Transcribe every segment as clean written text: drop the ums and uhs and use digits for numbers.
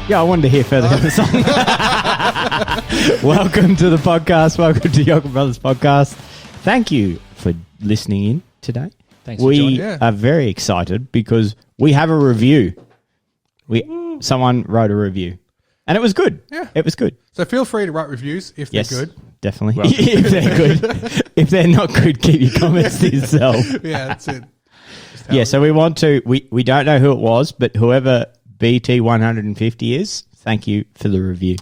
Yeah, I wanted to hear further of the song. Welcome to the podcast. Welcome to Yoker Brothers Podcast. Thank you for listening in today. Thanks for joining. We are very excited because we have a review. Someone wrote a review, and it was good. Yeah. It was good. So feel free to write reviews if they're good. Definitely. If they're good. If they're not good, keep your comments to yourself. Yeah, that's it. Yeah, so we want to, we don't know who it was, but whoever BT 150 is, thank you for the review.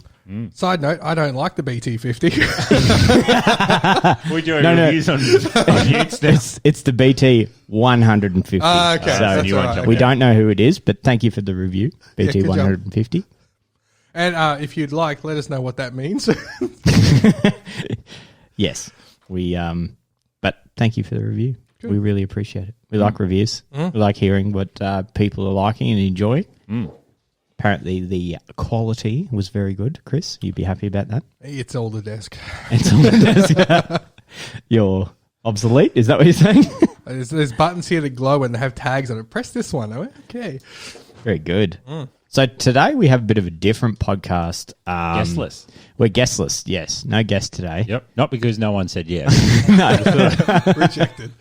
Side note, I don't like the BT50. We're doing reviews on Utes now. It's the BT 150. Okay, So that's all right. we don't know who it is, but thank you for the review, BT good job. 150. And if you'd like, let us know what that means. Yes, but thank you for the review. Good. We really appreciate it. We like reviews. We like hearing what people are liking and enjoying. Apparently, the quality was very good. Chris, you'd be happy about that? It's all the desk. It's on the desk. You're obsolete? Is that what you're saying? There's buttons here that glow and they have tags on it. Press this one. Okay. Very good. So today we have a bit of a different podcast. Guestless. We're guestless, yes. No guest today. Yep. Not because no one said yes. Rejected.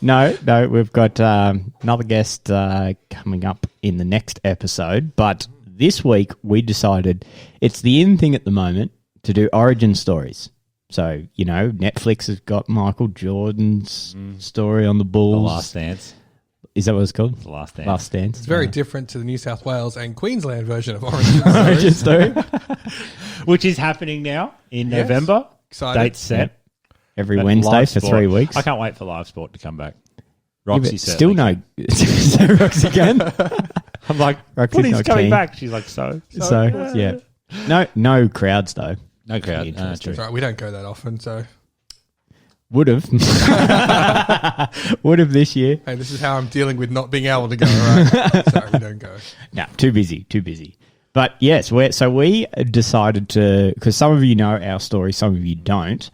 No, we've got another guest coming up in the next episode. But this week we decided it's the in thing at the moment to do origin stories. So, you know, Netflix has got Michael Jordan's story on the Bulls. The Last Dance. Is that what it's called? The Last Dance. Last Dance. It's very different to the New South Wales and Queensland version of Origin origin Stories. story. Which is happening now in November. Excited. Date set. Every And Wednesday live for sport. 3 weeks. I can't wait for live sport to come back. Yeah, Roxy but said still no. So Roxy again. I'm like, Roxy's what is not coming keen. back? She's like, so. So, yeah. No crowds though. No crowd. Interesting. That's right. We don't go that often, so Would have. Would have this year. hey, this is how I'm dealing with not being able to go. All right. Sorry, we don't go. No, too busy. But yes, we decided to, because some of you know our story, some of you don't.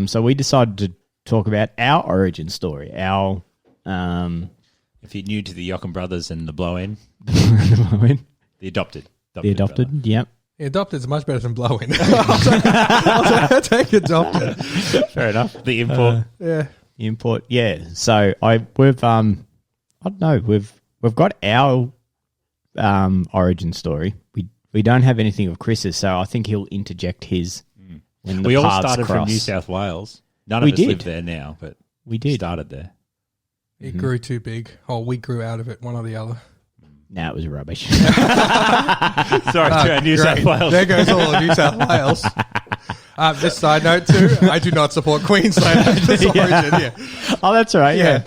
So we decided to talk about our origin story. Our If you're new to the Yocken Brothers and the Blow-In, the the adopted. adopted. Yep. Yeah, adopted is much better than blowing. I'll take adopted. Brother. Fair enough. The import. Yeah. Import. Yeah. So we've I don't know, we've got our origin story. We don't have anything of Chris's, so I think he'll interject his when the We all paths started cross. from New South Wales. None We of us did. live there now, but We did. started there. It grew too big. Oh, we grew out of it, one or the other. No, it was rubbish. Sorry to our New Great. South Wales. There goes all of New South Wales. This side note too, I do not support Queensland as origin. Yeah, Oh, that's right. Yeah. Yeah.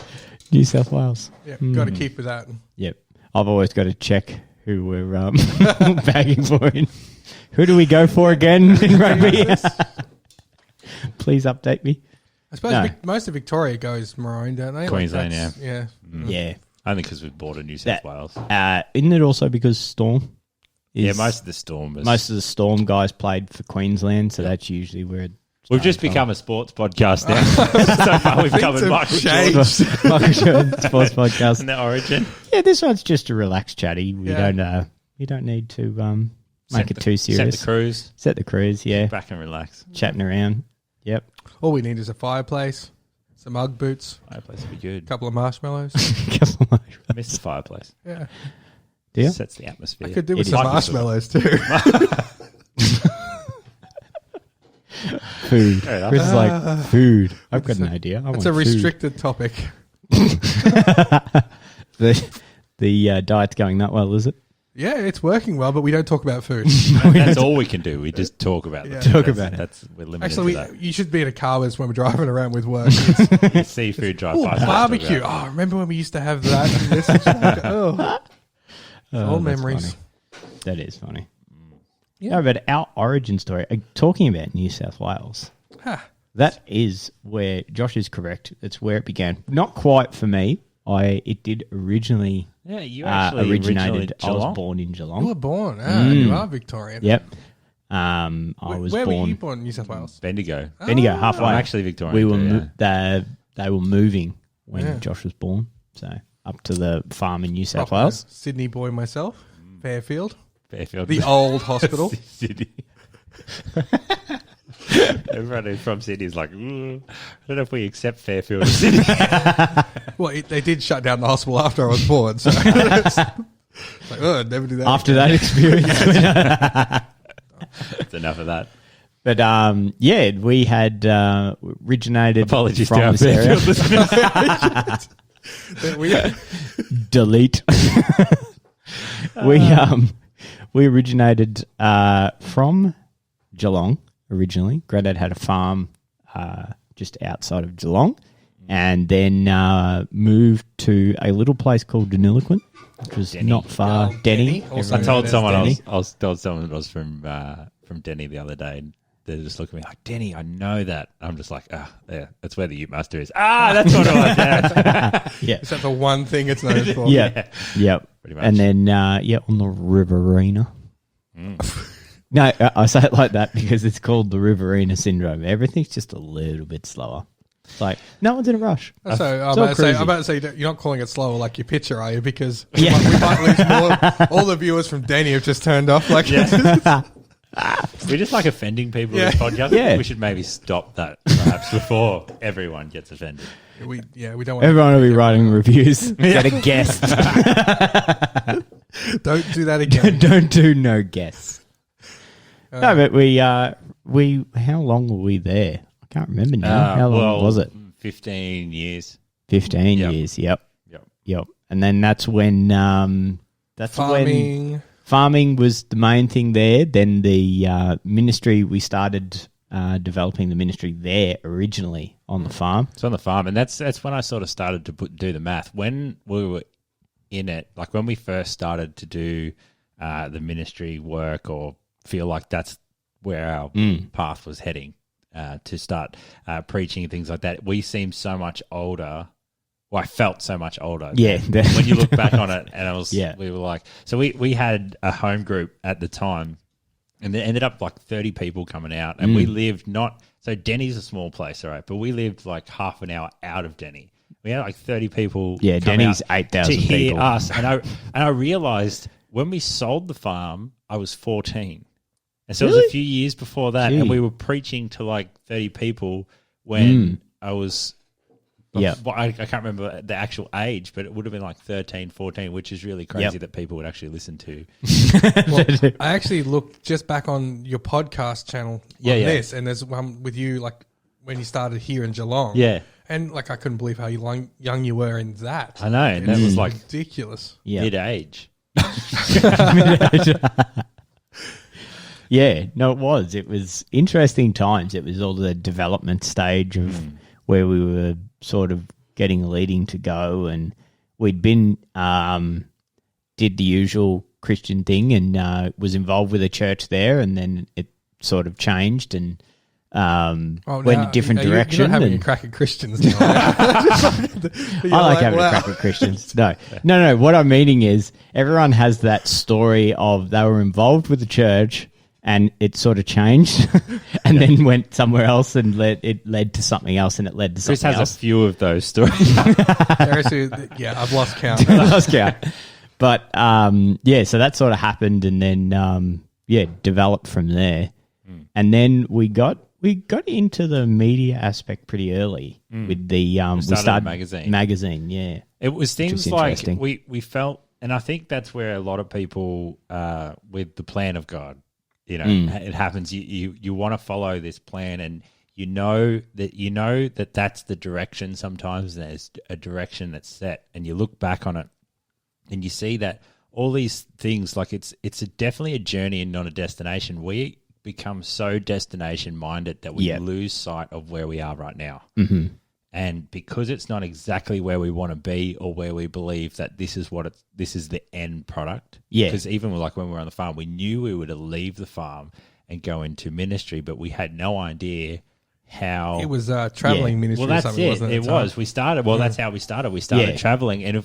New South Wales. yeah. Got to keep with that. Yep. I've always got to check who we're bagging for. Who do we go for again in rugby? Please update me. I suppose No. most of Victoria goes maroon, don't they? Queensland, that's- yeah. Yeah. Only because we've bought a New South That- Wales. Isn't it also because Storm? Yeah, most of the Storm was... most of the Storm guys played for Queensland, so that's usually where We've just become a sports podcast now. So far we've covered Things have Michael changed. Jordan Michael Jordan Sports Podcast. and the origin. Yeah, this one's just a relaxed chatty. We Yeah. don't you don't need to make it Set too serious. Set the cruise. Set the cruise, yeah. Back and relax. Chatting around. Yep. All we need is a fireplace, some Ugg boots, Fireplace would be good. a couple of marshmallows. I miss the fireplace. Yeah, Do you? Sets the atmosphere. I could do with It some is. marshmallows too. Food. Fair enough. Chris is like, food. I've got an idea. I It's want a food. restricted topic. The diet's going that well, is it? Yeah, it's working well, but we don't talk about food. That's all we can do. We just talk about Yeah. it. Talk That's- about it. That's we're limited Actually, to you should be in a car with us when we're driving around with work. that. Seafood drive Oh, by. barbecue. Oh, remember when we used to have that? And this and like, oh, old that's memories. funny. That is funny. No, but our origin story, talking about New South Wales, that is where Josh is correct. It's where it began. Not quite for me. It did originally Yeah, you actually originated. originally I was Geelong? born in You Geelong. were born. You are Victorian. Yep. I was Where were you born born? New South Wales. Bendigo. Bendigo, halfway. I'm actually Victorian. We were too, yeah. they were moving when Yeah. Josh was born, so up to the farm in New South Proper Wales. Sydney boy myself. Fairfield. Fairfield. The old hospital. Sydney. Everyone who's from Sydney is like, "Ooh, I don't know if we accept Fairfield as Sydney." Well, they did shut down the hospital after I was born, so it's like, oh, I'd never do that. After that experience, That's enough of that. but yeah, we had originated Apologies to from our this area. Fairfield listeners. We- Delete. We originated from Geelong originally. Granddad had a farm just outside of Geelong, and then moved to a little place called Deniliquin, which was Denny. not far. Oh, Denny. Denny. Also I told known as someone Denny. I was told someone that was from Denny the other day, and they just looked at me like, "Denny, I know that." I'm just like, yeah, that's where the Ute Master is. That's what I was at. Yeah. Is that the one thing it's known for? Yeah. Yep. Pretty much. And then on the Riverina. No, I say it like that because it's called the Riverina syndrome. Everything's just a little bit slower. It's like no one's in a rush. So It's I'm all about crazy. to say you're not calling it slower like your picture, are you? Because Yeah. we might lose more. All the viewers from Denny have just turned off. Like, We just like offending people in Yeah. this podcast. Yeah. We should maybe stop that perhaps before everyone gets offended. we don't want. Everyone will be writing reviews. Get a guest. Don't do that again. Don't do no guess. No, but we how long were we there? I can't remember now. How long was it? 15 years. 15 Yep. years. Yep. Yep. And then that's when when farming was the main thing there. Then the ministry, we started developing the ministry there originally on the farm. It's on the farm, and that's when I sort of started to do the math. When we were in it, like when we first started to do the ministry work, or feel like that's where our path was heading to start preaching and things like that, we seemed so much older. Well, I felt so much older. Yeah. When you look back on it, and Yeah. we were like, so we had a home group at the time, and there ended up like 30 people coming out, and we lived so Denny's a small place, all right, but we lived like half an hour out of Denny. We had like 30 people. Yeah, come Denny's out 8,000 to hear people. us, and I realized when we sold the farm, I was 14, and so it was Really? a few years before that, Gee. and we were preaching to like 30 people when I was. Yeah. Well, I can't remember the actual age, but it would have been like 13, 14, which is really crazy that people would actually listen to. Well, I actually looked just back on your podcast channel on this, and there's one with you like when you started here in Geelong. Yeah. And like I couldn't believe how young you were in that. I know, and that was like ridiculous. Yeah. mid-age. Yeah, no, it was. It was interesting times. It was all the development stage of where we were sort of getting leading to go, and we'd been did the usual Christian thing, and was involved with a church there, and then it sort of changed and went a different direction. You're not having and- a crack at Christians now. I like having a crack at Christians. No. What I'm meaning is everyone has that story of they were involved with the church and it sort of changed and then went somewhere else and it led to something else and it led to Chris something has else. a few of those stories. Yeah, I've lost count. Lost count. But so that sort of happened and then developed from there. And then we got into the media aspect pretty early with the we started a magazine, yeah. It was things was like interesting. we felt, and I think that's where a lot of people with the plan of God, it happens. You want to follow this plan, and you know that that's the direction. Sometimes there's a direction that's set, and you look back on it, and you see that all these things, like it's definitely a journey and not a destination. We become so destination minded that we lose sight of where we are right now. Mm-hmm. And because it's not exactly where we want to be or where we believe that this is the end product. Yeah. Because even like when we were on the farm, we knew we would leave the farm and go into ministry, but we had no idea how. It was traveling ministry Well, or that's something, it. wasn't it? It was. We started. Well, that's how we started. We started traveling, and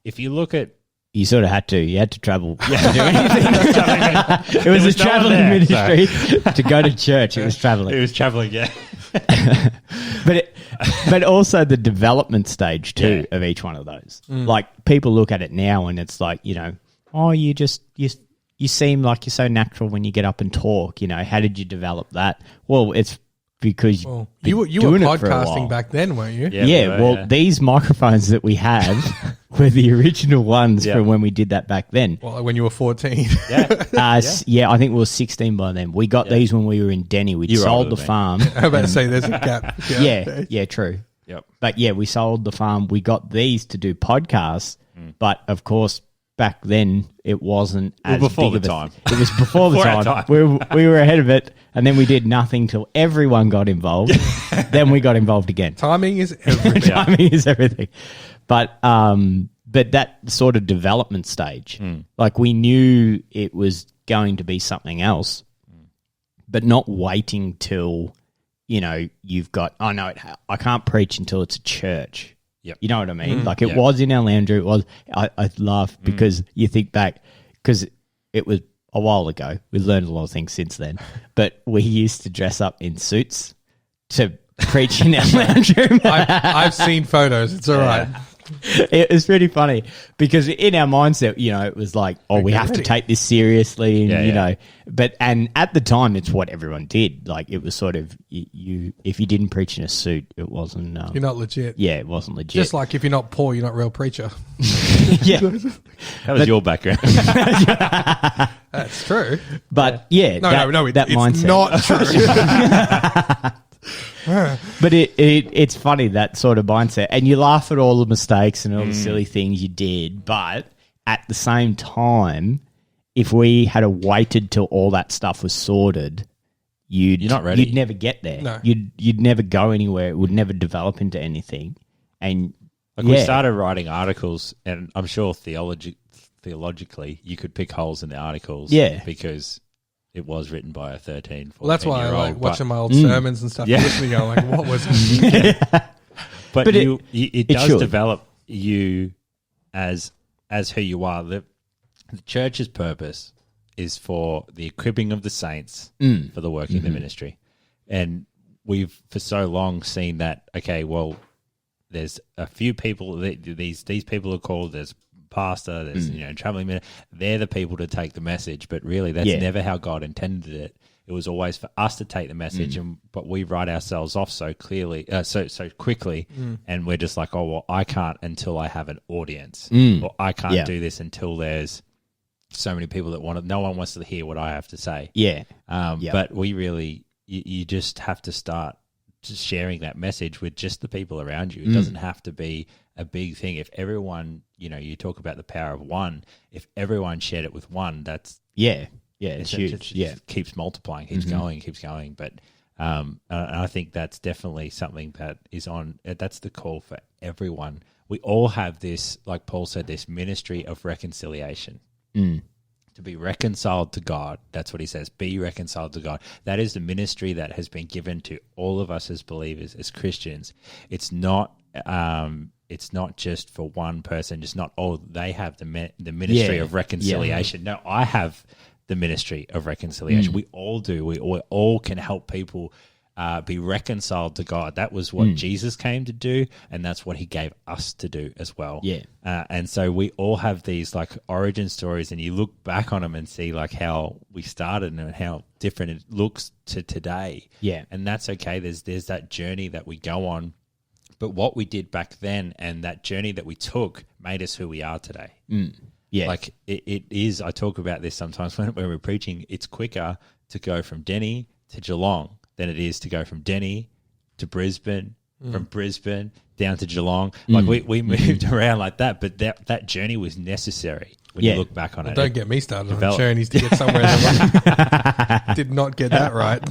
if you look at You sort of had to. You had to travel to do anything. It was a traveling ministry to go to church. It was traveling. It was traveling, yeah. but also the development stage too of each one of those. Like people look at it now and it's like, oh, you seem like you're so natural when you get up and talk. How did you develop that? Well, it's because you were podcasting back then, weren't you? Yeah. These microphones that we have were the original ones from when we did that back then. Well, when you were 14. I think we were 16 by then. We got these when we were in Denny. We sold the farm. I'm about to say there's a gap. Yeah, true. Yep. But we sold the farm. We got these to do podcasts, but of course, back then it wasn't as before big the of a time. It was before the time. We were ahead of it, and then we did nothing till everyone got involved. Then we got involved again. Timing is everything. Timing is everything. But that sort of development stage, like we knew it was going to be something else, but not waiting till you've got, I can't preach until it's a church. Yep. You know what I mean? Like it was in our lounge. It was. I laugh because you think back because it was a while ago. We've learned a lot of things since then. But we used to dress up in suits to preach in our lounge room. I've seen photos. It's all right. It was pretty funny because in our mindset, it was like, we have to take this seriously, and and at the time, it's what everyone did. Like it was sort of if you didn't preach in a suit, it wasn't. You're not legit. Yeah, it wasn't legit. Just like if you're not Paul, you're not a real preacher. Yeah, that was your background. That's true. But no, that it's mindset. Not true. But it's funny, that sort of mindset, and you laugh at all the mistakes and all the silly things you did, but at the same time, if we had waited till all that stuff was sorted, you're not ready. You'd never get there. No. You'd never go anywhere. It would never develop into anything. And we started writing articles, and I'm sure theologically you could pick holes in the articles, because it was written by a 13, 14 Well, that's why I like watching my old Mm. sermons and stuff. Listening, going like, what was But it does develop you as who you are. The church's purpose is for the equipping of the saints for the work in the ministry. And we've for so long seen that, okay, well, there's a few people, these people are called, there's pastor, there's traveling minister. They're the people to take the message, but really that's never how God intended it. It was always for us to take the message, but we write ourselves off so clearly, so quickly, and we're just like, oh well, I can't until I have an audience, or I can't do this until there's so many people that want it. No one wants to hear what I have to say. But we really, you just have to start just sharing that message with just the people around you. It doesn't have to be a big thing. If everyone, you talk about the power of one, if everyone shared it with one, that's it's huge. It keeps multiplying, keeps going. But and I think that's definitely something that is that's the call for everyone. We all have this, like Paul said, this ministry of reconciliation. To be reconciled to God. That's what he says. Be reconciled to God. That is the ministry that has been given to all of us as believers, as Christians. It's not just for one person. Just not, they have the ministry of reconciliation. No, I have the ministry of reconciliation. We all do. We all can help people be reconciled to God. That was what Jesus came to do, and that's what he gave us to do as well. And so we all have these like origin stories, and you look back on them and see like how we started and how different it looks to today. And that's okay. There's that journey that we go on, but what we did back then and that journey that we took made us who we are today. Like it is, I talk about this sometimes when we're preaching, it's quicker to go from Denny to Geelong than it is to go from Denny to Brisbane, from Brisbane down to Geelong. Like we moved around like that, but that journey was necessary when you look back on it. Don't get me started on journeys to get somewhere. That did not get that right.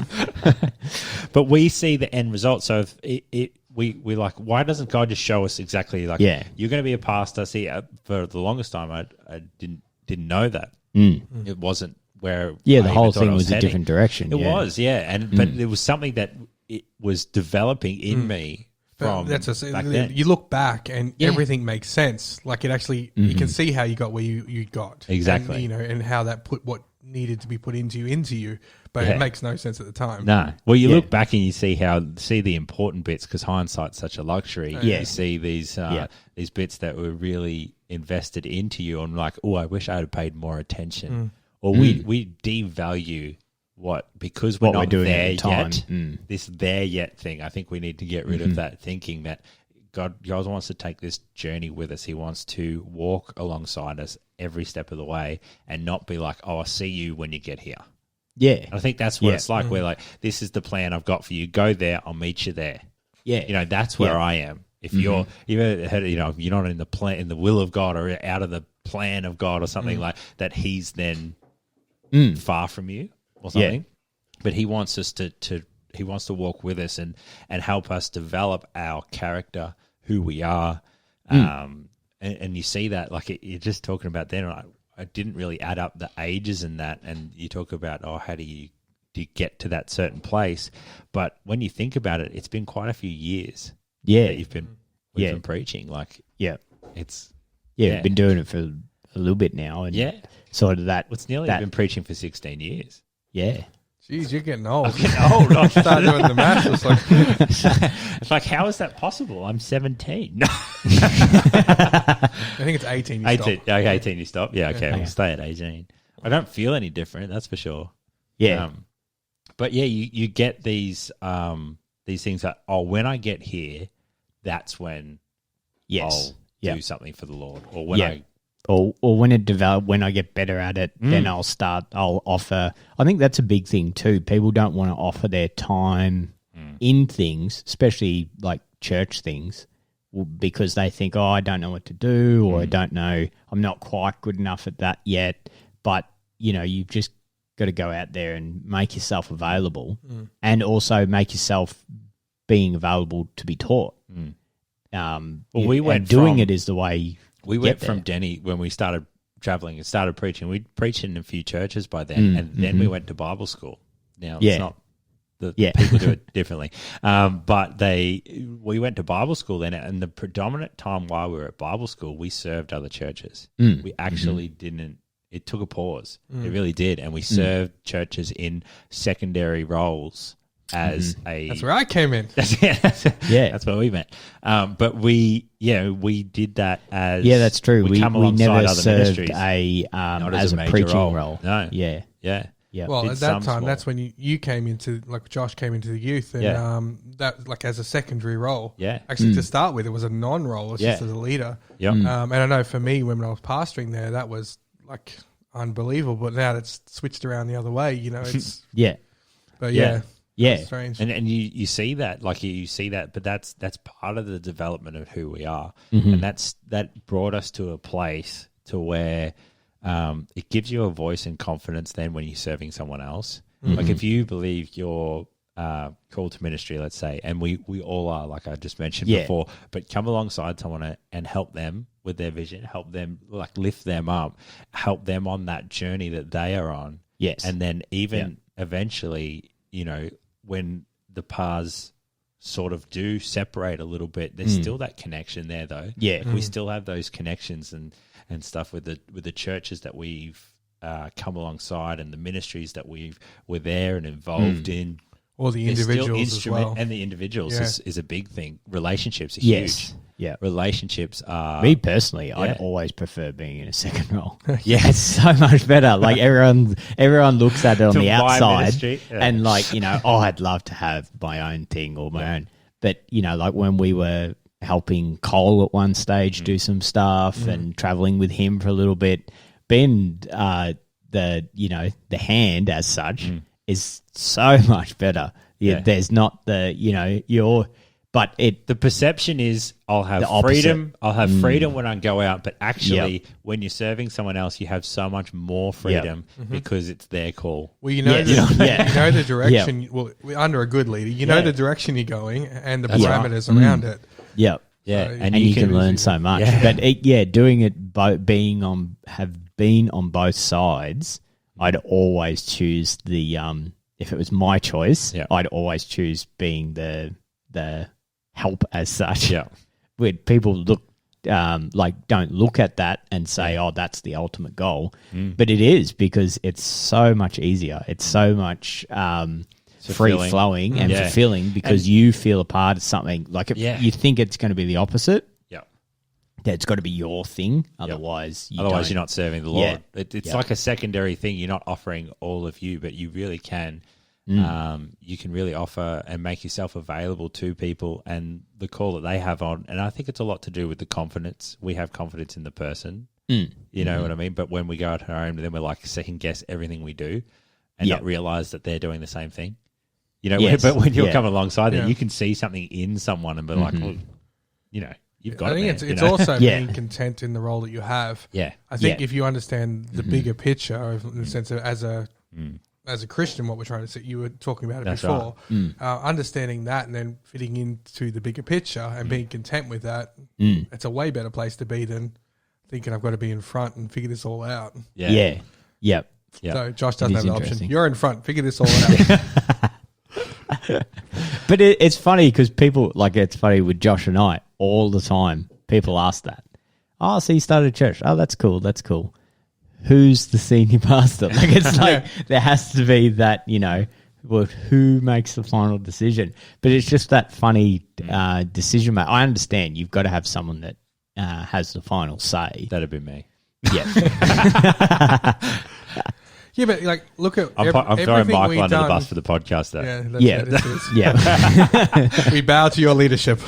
But we see the end result. So if we like, why doesn't God just show us exactly like, you're going to be a pastor? See, for the longest time, I didn't know that. It wasn't where the whole thing was a different direction. It was, and but it was something that it was developing in me from back then. You look back and everything makes sense. Like it actually, you can see how you got where you got. Exactly. And, and how that put what needed to be put into you. But it makes no sense at the time. No. Well, you look back and you see the important bits because hindsight's such a luxury. Yeah. You see these bits that were really invested into you and like, oh, I wish I had paid more attention. Or we devalue because we're not doing there at the time. yet. This there yet thing. I think we need to get rid of that thinking that God wants to take this journey with us. He wants to walk alongside us every step of the way and not be like, oh, I'll see you when you get here. Yeah. I think that's what it's like. We're like, this is the plan I've got for you. Go there. I'll meet you there. Yeah. That's where I am. If you're not in the plan, in the will of God or out of the plan of God or something like that, he's then far from you or something. Yeah. But he wants us he wants to walk with us and help us develop our character, who we are. And you see that, like you're just talking about then, I didn't really add up the ages in that. And you talk about, how do you get to that certain place? But when you think about it, it's been quite a few years. Yeah. That we've been preaching. Like, it's, we've been doing it for a little bit now. And sort of that. It's nearly been preaching for 16 years. Yeah. Jeez, you're getting old. I'm getting old. I start doing the math. It's like, how is that possible? I'm 17. No. I think it's 18 you 18. stop. Okay, 18 you stop. Yeah, okay, we'll stay at 18. I don't feel any different, that's for sure. Yeah. But yeah, you get these things that, when I get here, that's when I'll do something for the Lord. Or when or when I get better at it, then I'll offer. I think that's a big thing too. People don't want to offer their time in things, especially like church things, because they think, I don't know what to do, or I don't know, I'm not quite good enough at that yet. But, you've just got to go out there and make yourself available and also make yourself being available to be taught. We went doing it is the way. We went from Denny when we started traveling and started preaching. We'd preached in a few churches by then, and then we went to Bible school. Now, it's not people do it differently. But we went to Bible school then, and the predominant time while we were at Bible school, we served other churches. We actually didn't. It took a pause. It really did, and we served churches in secondary roles. That's where I came in. That's where we met. But we did that as that's true. We never served ministries, as a preaching role. No, yeah. Well, at that time, that's when you came into, like Josh came into the youth, and that like as a secondary role. Yeah, actually to start with, it was a non-role. It was just as a leader. Yeah, and I know for me when I was pastoring there, that was like unbelievable. But now that's switched around the other way. It's but Yeah, strange. And you see that, but that's part of the development of who we are, and that brought us to a place to where it gives you a voice and confidence. Then when you're serving someone else, like if you believe you're called to ministry, let's say, and we all are, like I just mentioned before, but come alongside someone and help them with their vision, help them, like lift them up, help them on that journey that they are on. Yes, and then even eventually, when the paths sort of do separate a little bit, there's still that connection there, though. Yeah, we still have those connections and stuff with the churches that we've come alongside and the ministries that we're there and involved in. Or the individuals as well. And the individuals is a big thing. Relationships are huge. Yeah. Relationships are... Me personally, I'd always prefer being in a second role. It's so much better. Like everyone looks at it on the outside and like, I'd love to have my own thing or my own. But, like when we were helping Cole at one stage do some stuff and traveling with him for a little bit, being the hand as such is so much better. There's not the, but the perception is I'll have freedom. I'll have freedom when I go out, but actually, when you're serving someone else, you have so much more freedom because it's their call. Well, you know the direction. Well, under a good leader, you know the direction you're going and the parameters around it. Yep. Yeah, and you can learn so much. But doing it, being on both sides, I'd always choose the if it was my choice, I'd always choose being the help as such. Yeah. Where people don't look at that and say, oh, that's the ultimate goal. But it is, because it's so much easier. It's so much free flowing and fulfilling, because you feel a part of something. Like you think it's going to be the opposite. Yeah. It's got to be your thing. Otherwise, you're not serving the Lord. Yeah. It's like a secondary thing. You're not offering all of you, but you really can. You can really offer and make yourself available to people and the call that they have on. And I think it's a lot to do with the confidence. We have confidence in the person. You know what I mean? But when we go at home, then we're like second guess everything we do and not realize that they're doing the same thing. You know, but when you're coming alongside them, you can see something in someone and be like, well, you know, you've got it. It's also being content in the role that you have. Yeah. I think if you understand the bigger picture, in the sense of as a Christian, what we're trying to say, you were talking about it before, understanding that and then fitting into the bigger picture and being content with that, it's a way better place to be than thinking I've got to be in front and figure this all out. Yeah. Yep. So Josh doesn't have the option. You're in front. Figure this all out. But it's funny because people, like, it's funny with Josh and I all the time. People ask that. Oh, so you started a church. Oh, that's cool. That's cool. Who's the senior pastor? Like, it's like there has to be that, you know, well, who makes the final decision? But it's just that funny decision. I understand you've got to have someone that has the final say. That'd be me. Yeah. Yeah, but like, look at I'm throwing Michael under the bus for the podcast, though. Yeah. We bow to your leadership.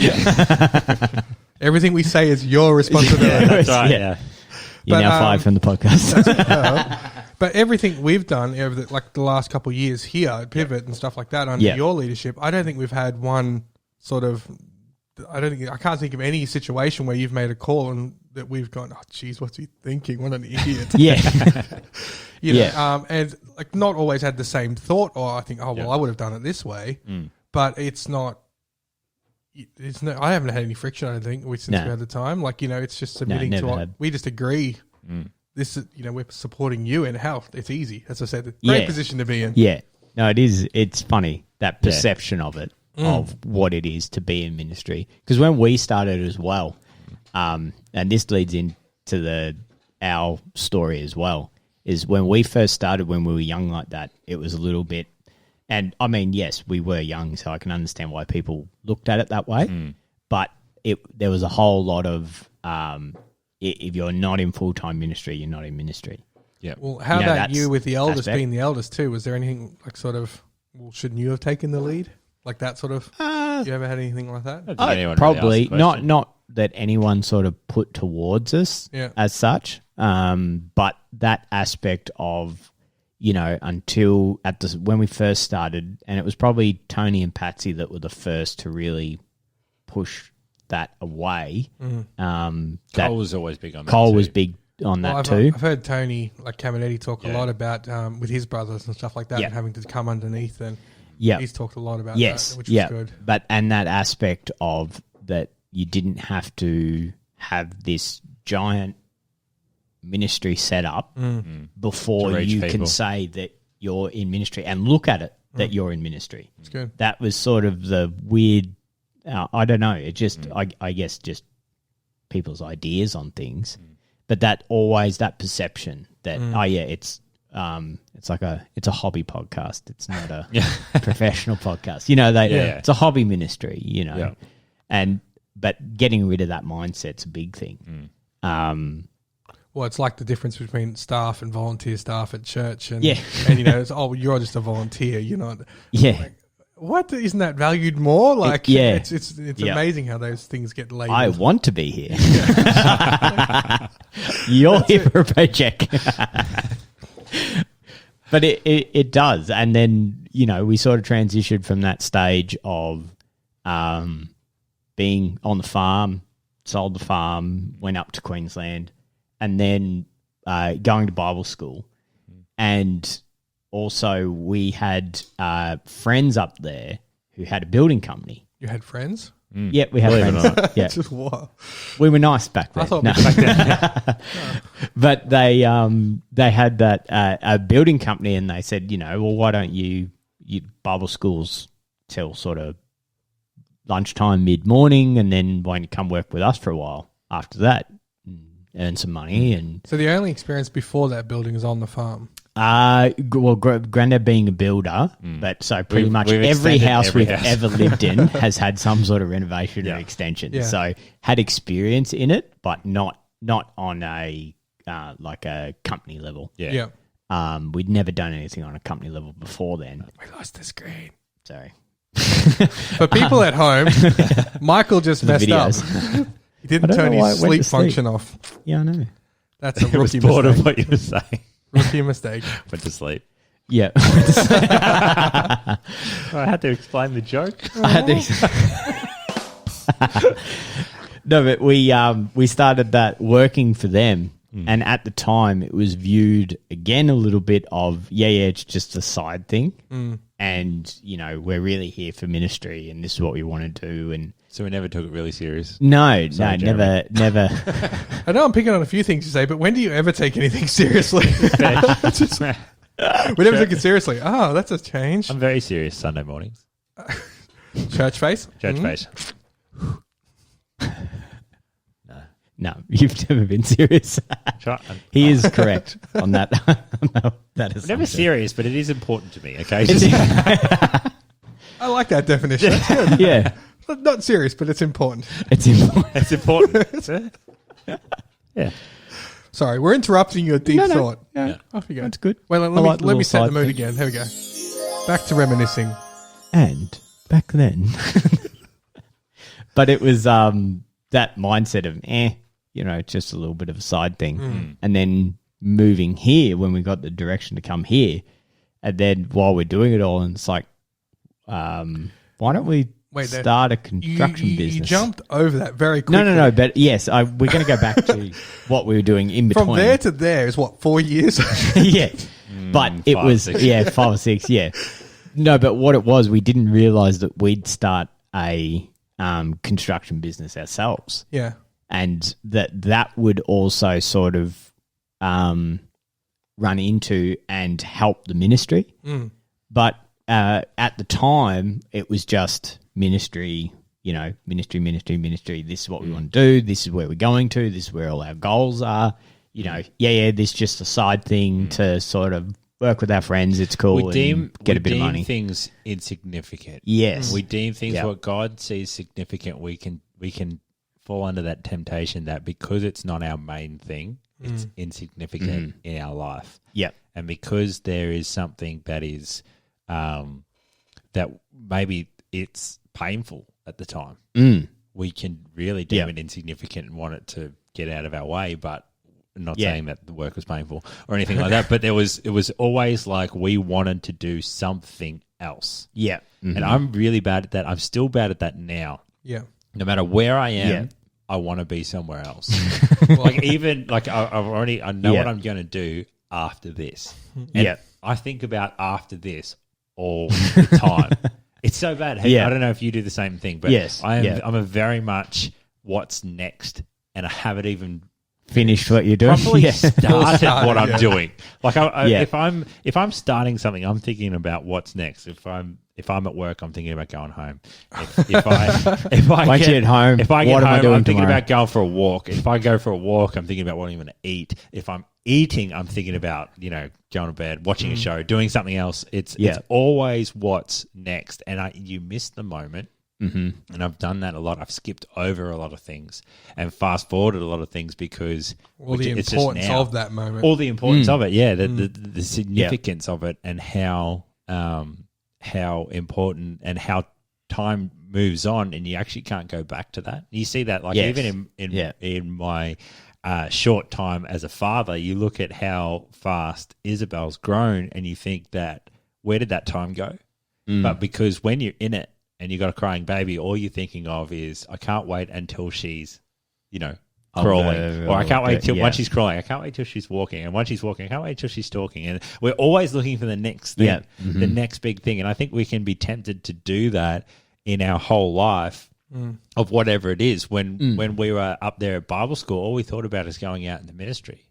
Everything we say is your responsibility. That's right. Yeah. You're now fired from the podcast. But everything we've done over the last couple of years here at Pivot and stuff like that under your leadership, I don't think we've had one sort of. I can't think of any situation where you've made a call and that we've gone, oh, geez, what's he thinking? What an idiot. You know, and like not always had the same thought, or I think, oh, well, I would have done it this way. But it's not, I haven't had any friction, I don't think, since we had the time. Like, you know, it's just submitting to what we just agree. This is, you know, we're supporting you and how it's easy. As I said, great position to be in. Yeah. No, it is. It's funny, that perception of it. Of what it is to be in ministry. Because when we started as well, and this leads into our story as well, is when we first started, when we were young like that, it was a little bit, and I mean, yes, we were young, so I can understand why people looked at it that way, but there was a whole lot of, if you're not in full-time ministry, you're not in ministry. Yeah. Well, how about you with the eldest being the eldest too? Was there anything like sort of, well, shouldn't you have taken the lead? Like that sort of. You ever had anything like that? Probably really not that anyone sort of put towards us as such. But that aspect of, you know, until when we first started, and it was probably Tony and Patsy that were the first to really push that away. Cole was always big on that. Cole was big on that too. I've heard Tony, like Caminetti, talk a lot about with his brothers and stuff like that, and having to come underneath and. Yeah, he's talked a lot about that, which is good. And that aspect of that you didn't have to have this giant ministry set up before you can say that you're in ministry and look at it that you're in ministry. It's good. That was sort of the weird, I don't know, it just, I guess just people's ideas on things. But that perception that, it's like it's a hobby podcast. It's not a professional podcast. You know, it's a hobby ministry, you know. Yeah. But getting rid of that mindset's a big thing. Well, it's like the difference between staff and volunteer staff at church and you know, it's, oh, you're just a volunteer, you're not. Yeah. Like, what, isn't that valued more? Like it's amazing how those things get labeled. I want to be here. You're here for a paycheck. But it does. And then, you know, we sort of transitioned from that stage of being on the farm, sold the farm, went up to Queensland, and then going to Bible school. And also we had friends up there who had a building company. You had friends? Yeah, we had friends. Yeah. Just what? We were nice back then. I thought back then. But they had that a building company, and they said, you know, well, why don't you Bible schools till sort of lunchtime, mid-morning, and then why don't you come work with us for a while after that, earn some money. And So the only experience before that building is on the farm. Granddad being a builder, but so pretty much we've every extended house every we've house. ever lived in has had some sort of renovation or extension. Yeah. So had experience in it, but not on a like a company level. Yeah. We'd never done anything on a company level before then. We lost the screen. Sorry. For people at home, Michael just messed up. videos. He didn't I don't turn know why his it went sleep to sleep. function off. Yeah, I know. That's a I was rookie bored of mistake. what you were saying. Rookie mistake. Went to sleep. Yeah. I had to explain the joke. I had to. No, but we started that working for them, and at the time it was viewed again a little bit of it's just a side thing, and we're really here for ministry, and this is what we want to do, and So we never took it really serious. no, Jeremy. never. I know I'm picking on a few things to say, but when do you ever take anything seriously? We never took it seriously. Oh, that's a change. I'm very serious Sunday mornings. Church face? Church face. No, you've never been serious. Try- He is correct on that. That is I'm never serious, but it is important to me. Okay, I like that definition. That's good. Yeah, Not serious, but it's important. it's important. it's important. Yeah. Sorry, we're interrupting your deep No. thought. Yeah, Off you go. that's good. Well, I let like the me little set the side mood thing. again. Here we go. Back to reminiscing. And back then, but it was that mindset of just a little bit of a side thing, and then moving here when we got the direction to come here, and then while we're doing it all, and it's like, why don't we start a construction business? You jumped over that very quickly. No. But yes, we're going to go back to what we were doing in between. From there to there is what, 4 years? Yeah, but it 5 or was 6. 5 or 6. Yeah, no, but what it was, we didn't realize that we'd start a construction business ourselves, Yeah. and that would also sort of run into and help the ministry. But at the time, it was just ministry. Ministry. This is what we want to do. This is where we're going to. This is where all our goals are. This is just a side thing to sort of work with our friends. It's cool and get a bit of money. We deem things insignificant. Yes. We deem things Yep. what God sees significant. We can fall under that temptation that because it's not our main thing, it's insignificant in our life. Yep. And because there is something that is that maybe it's painful at the time, we can really deem it insignificant and want it to get out of our way, but not saying that the work was painful or anything like that, but it was always like we wanted to do something else. Yeah. And I'm really bad at that. I'm still bad at that now. Yeah. No matter where I am, Yeah. I want to be somewhere else. Like even like I know what I'm going to do after this. And Yeah. I think about after this all the time. It's so bad. Hey, Yeah. I don't know if you do the same thing, but Yes. I'm Yeah. a very much what's next, and I haven't even Finished what you're doing. probably Yeah. started what I'm yeah. doing. Like Yeah. if I'm starting something, I'm thinking about what's next. If I'm at work, I'm thinking about going home. If I Once get you're at home, if I get what am I home, doing I'm thinking tomorrow? about going for a walk. If I go for a walk, I'm thinking about what I'm going to eat. If I'm eating, I'm thinking about going to bed, watching a show, doing something else. It's always what's next, and you miss the moment. Mm-hmm. And I've done that a lot. I've skipped over a lot of things and fast forwarded a lot of things because All the it's just importance now. of that moment. All the importance of it, the significance of it, and how important and how time moves on, and you actually can't go back to that. You see that, like even in my short time as a father, you look at how fast Isabel's grown, and you think that where did that time go? But because when you're in it and you got a crying baby, all you're thinking of is I can't wait until she's, crawling, or I can't wait till once she's crawling, I can't wait till she's walking, and once she's walking, I can't wait till she's talking, and we're always looking for the next thing, the next big thing, and I think we can be tempted to do that in our whole life of whatever it is. When we were up there at Bible school, all we thought about is going out into ministry.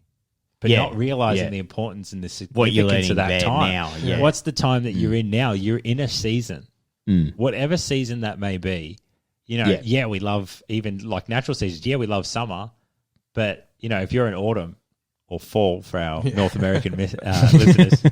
But not realizing the importance and the significance of that time. Now, yeah. What's the time that you're in now? You're in a season. Whatever season that may be, You know, we love even like natural seasons. Yeah, we love summer, but you know, if you're in autumn or fall for our North American listeners,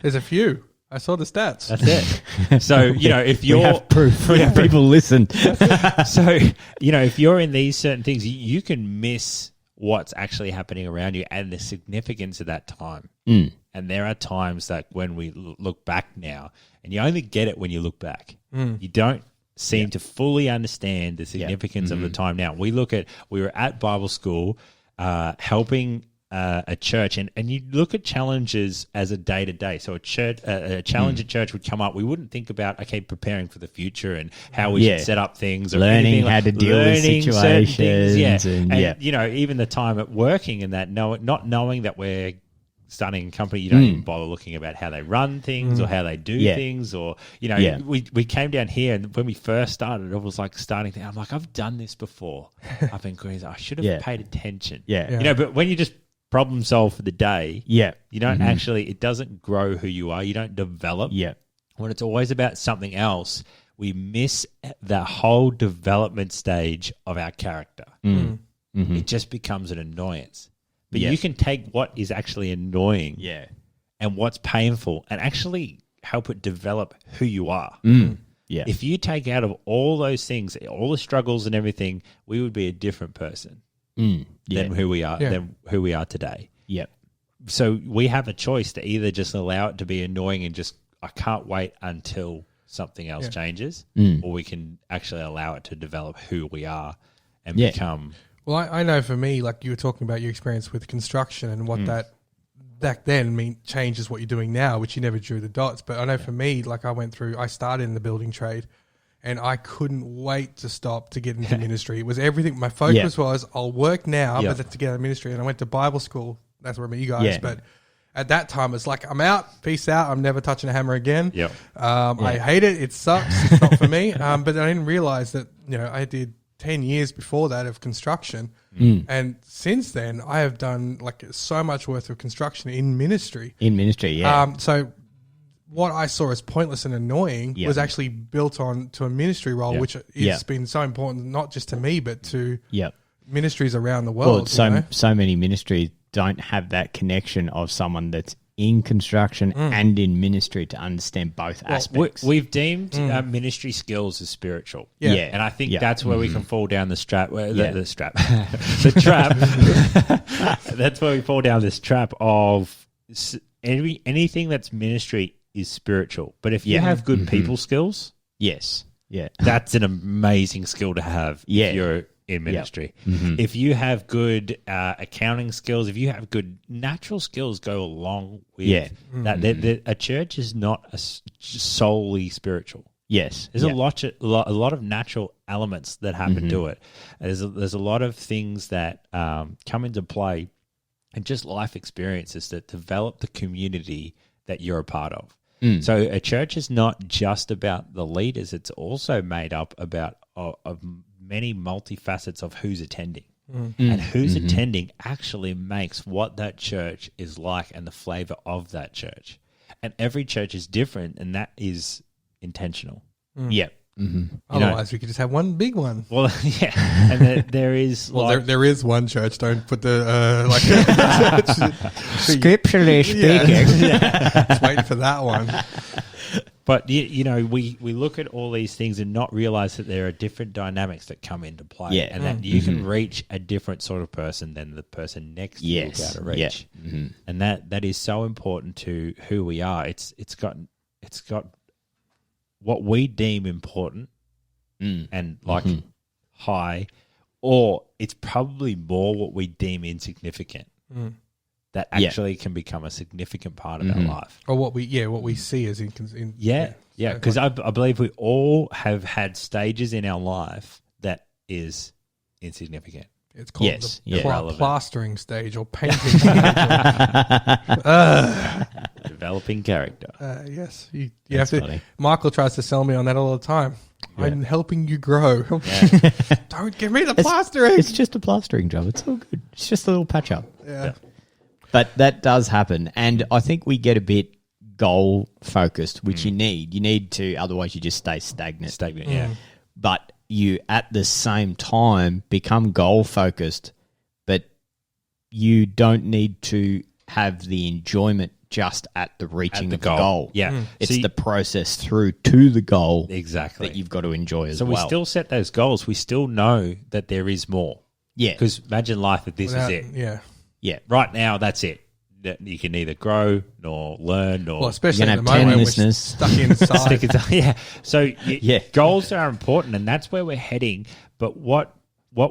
there's a few. I saw the stats. That's it. So, you know, if you're... We have proof. People listen. So, you know, if you're in these certain things, you can miss what's actually happening around you and the significance of that time. Mm. And there are times that when we look back now, and you only get it when you look back. You don't seem to fully understand the significance of the time now. We were at Bible school helping... a church, and you look at challenges as a day-to-day. So a challenge at church would come up. We wouldn't think about, preparing for the future and how we should set up things. Or learning how to deal with situations. And you know, even the time at working and that, not knowing that we're starting a company, you don't even bother looking about how they run things or how they do things, or, you know, we came down here, and when we first started, it was like starting to, I'm like, I've done this before up in Queens. I should have paid attention. You know, but when you just problem solve for the day. You don't actually, it doesn't grow who you are. You don't develop. When it's always about something else, we miss the whole development stage of our character. It just becomes an annoyance. But you can take what is actually annoying and what's painful and actually help it develop who you are. If you take out of all those things, all the struggles and everything, we would be a different person. Than who we are today. So we have a choice to either just allow it to be annoying and just, I can't wait until something else changes, or we can actually allow it to develop who we are and become. Well, I know for me, like you were talking about your experience with construction and what that back then changes what you're doing now, which you never drew the dots. But I know for me, like I started in the building trade. And I couldn't wait to stop to get into ministry. It was everything. My focus was, I'll work now, but to get out of ministry. And I went to Bible school. That's where I met you guys. But at that time, it's like, I'm out. Peace out. I'm never touching a hammer again. I hate it. It sucks. It's not for me. But I didn't realize that, you know, I did 10 years before that of construction. And since then, I have done like so much worth of construction in ministry. So what I saw as pointless and annoying was actually built on to a ministry role, which has been so important, not just to me, but to ministries around the world. Well, so many ministries don't have that connection of someone that's in construction and in ministry to understand both aspects. We've deemed ministry skills as spiritual. And I think that's where we can fall down the strap. The trap. That's where we fall down this trap of anything that's ministry is spiritual. But if you have good people skills, that's an amazing skill to have if you're in ministry. If you have good accounting skills, if you have good natural skills, go along with that. A church is not solely spiritual. There's a lot of natural elements that happen to it. There's a lot of things that come into play, and just life experiences that develop the community that you're a part of. So a church is not just about the leaders; it's also made up of many multifacets of who's attending, and who's attending actually makes what that church is like and the flavor of that church. And every church is different, and that is intentional. Otherwise, we could just have one big one. Well, and there is. Well, there is one church. Don't put the scripturally speaking. Just waiting for that one. But you know, we look at all these things and not realize that there are different dynamics that come into play, and that you can reach a different sort of person than the person next to you is able to reach, and that is so important to who we are. It's got what we deem important and like high, or it's probably more what we deem insignificant that actually can become a significant part of our life. Or what we see as because I believe we all have had stages in our life that is insignificant. It's called the plastering stage or painting stage. Developing character. Yes. You have to. Funny. Michael tries to sell me on that all the time. I'm helping you grow. Don't give me the plastering. It's just a plastering job. It's all good. It's just a little patch up. But that does happen. And I think we get a bit goal focused, which you need. You need to, otherwise you just stay stagnant. Yeah. But you at the same time become goal focused, but you don't need to have the enjoyment just at the reaching of the goal. Yeah. It's the process through to the goal Exactly. that you've got to enjoy as so well. we still set those goals. We still know that there is more. Yeah. Because imagine life if this is it. Yeah. Yeah. Right now, that's it. That you can neither grow nor learn nor Well, especially You're at gonna the have 10 moment, we're listeners. stuck inside. stick it. Yeah. So Yeah. goals are important, and that's where we're heading. But what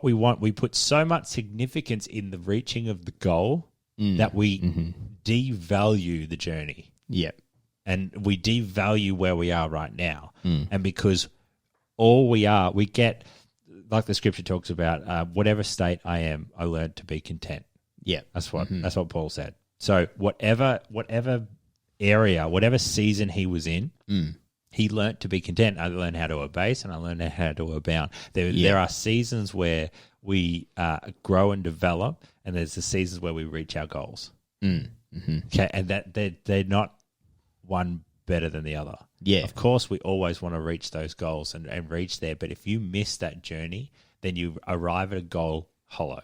we want, we put so much significance in the reaching of the goal that we devalue the journey, Yeah. and we devalue where we are right now. And because all we get, like the scripture talks about, whatever state I am, I learned to be content. Yeah. That's what Paul said. So whatever area, whatever season he was in, he learnt to be content. I learned how to abase, and I learned how to abound. There are seasons where we grow and develop, and there's the seasons where we reach our goals. Okay, and that they're not one better than the other. Yeah. Of course, we always want to reach those goals and reach there, but if you miss that journey, then you arrive at a goal hollow.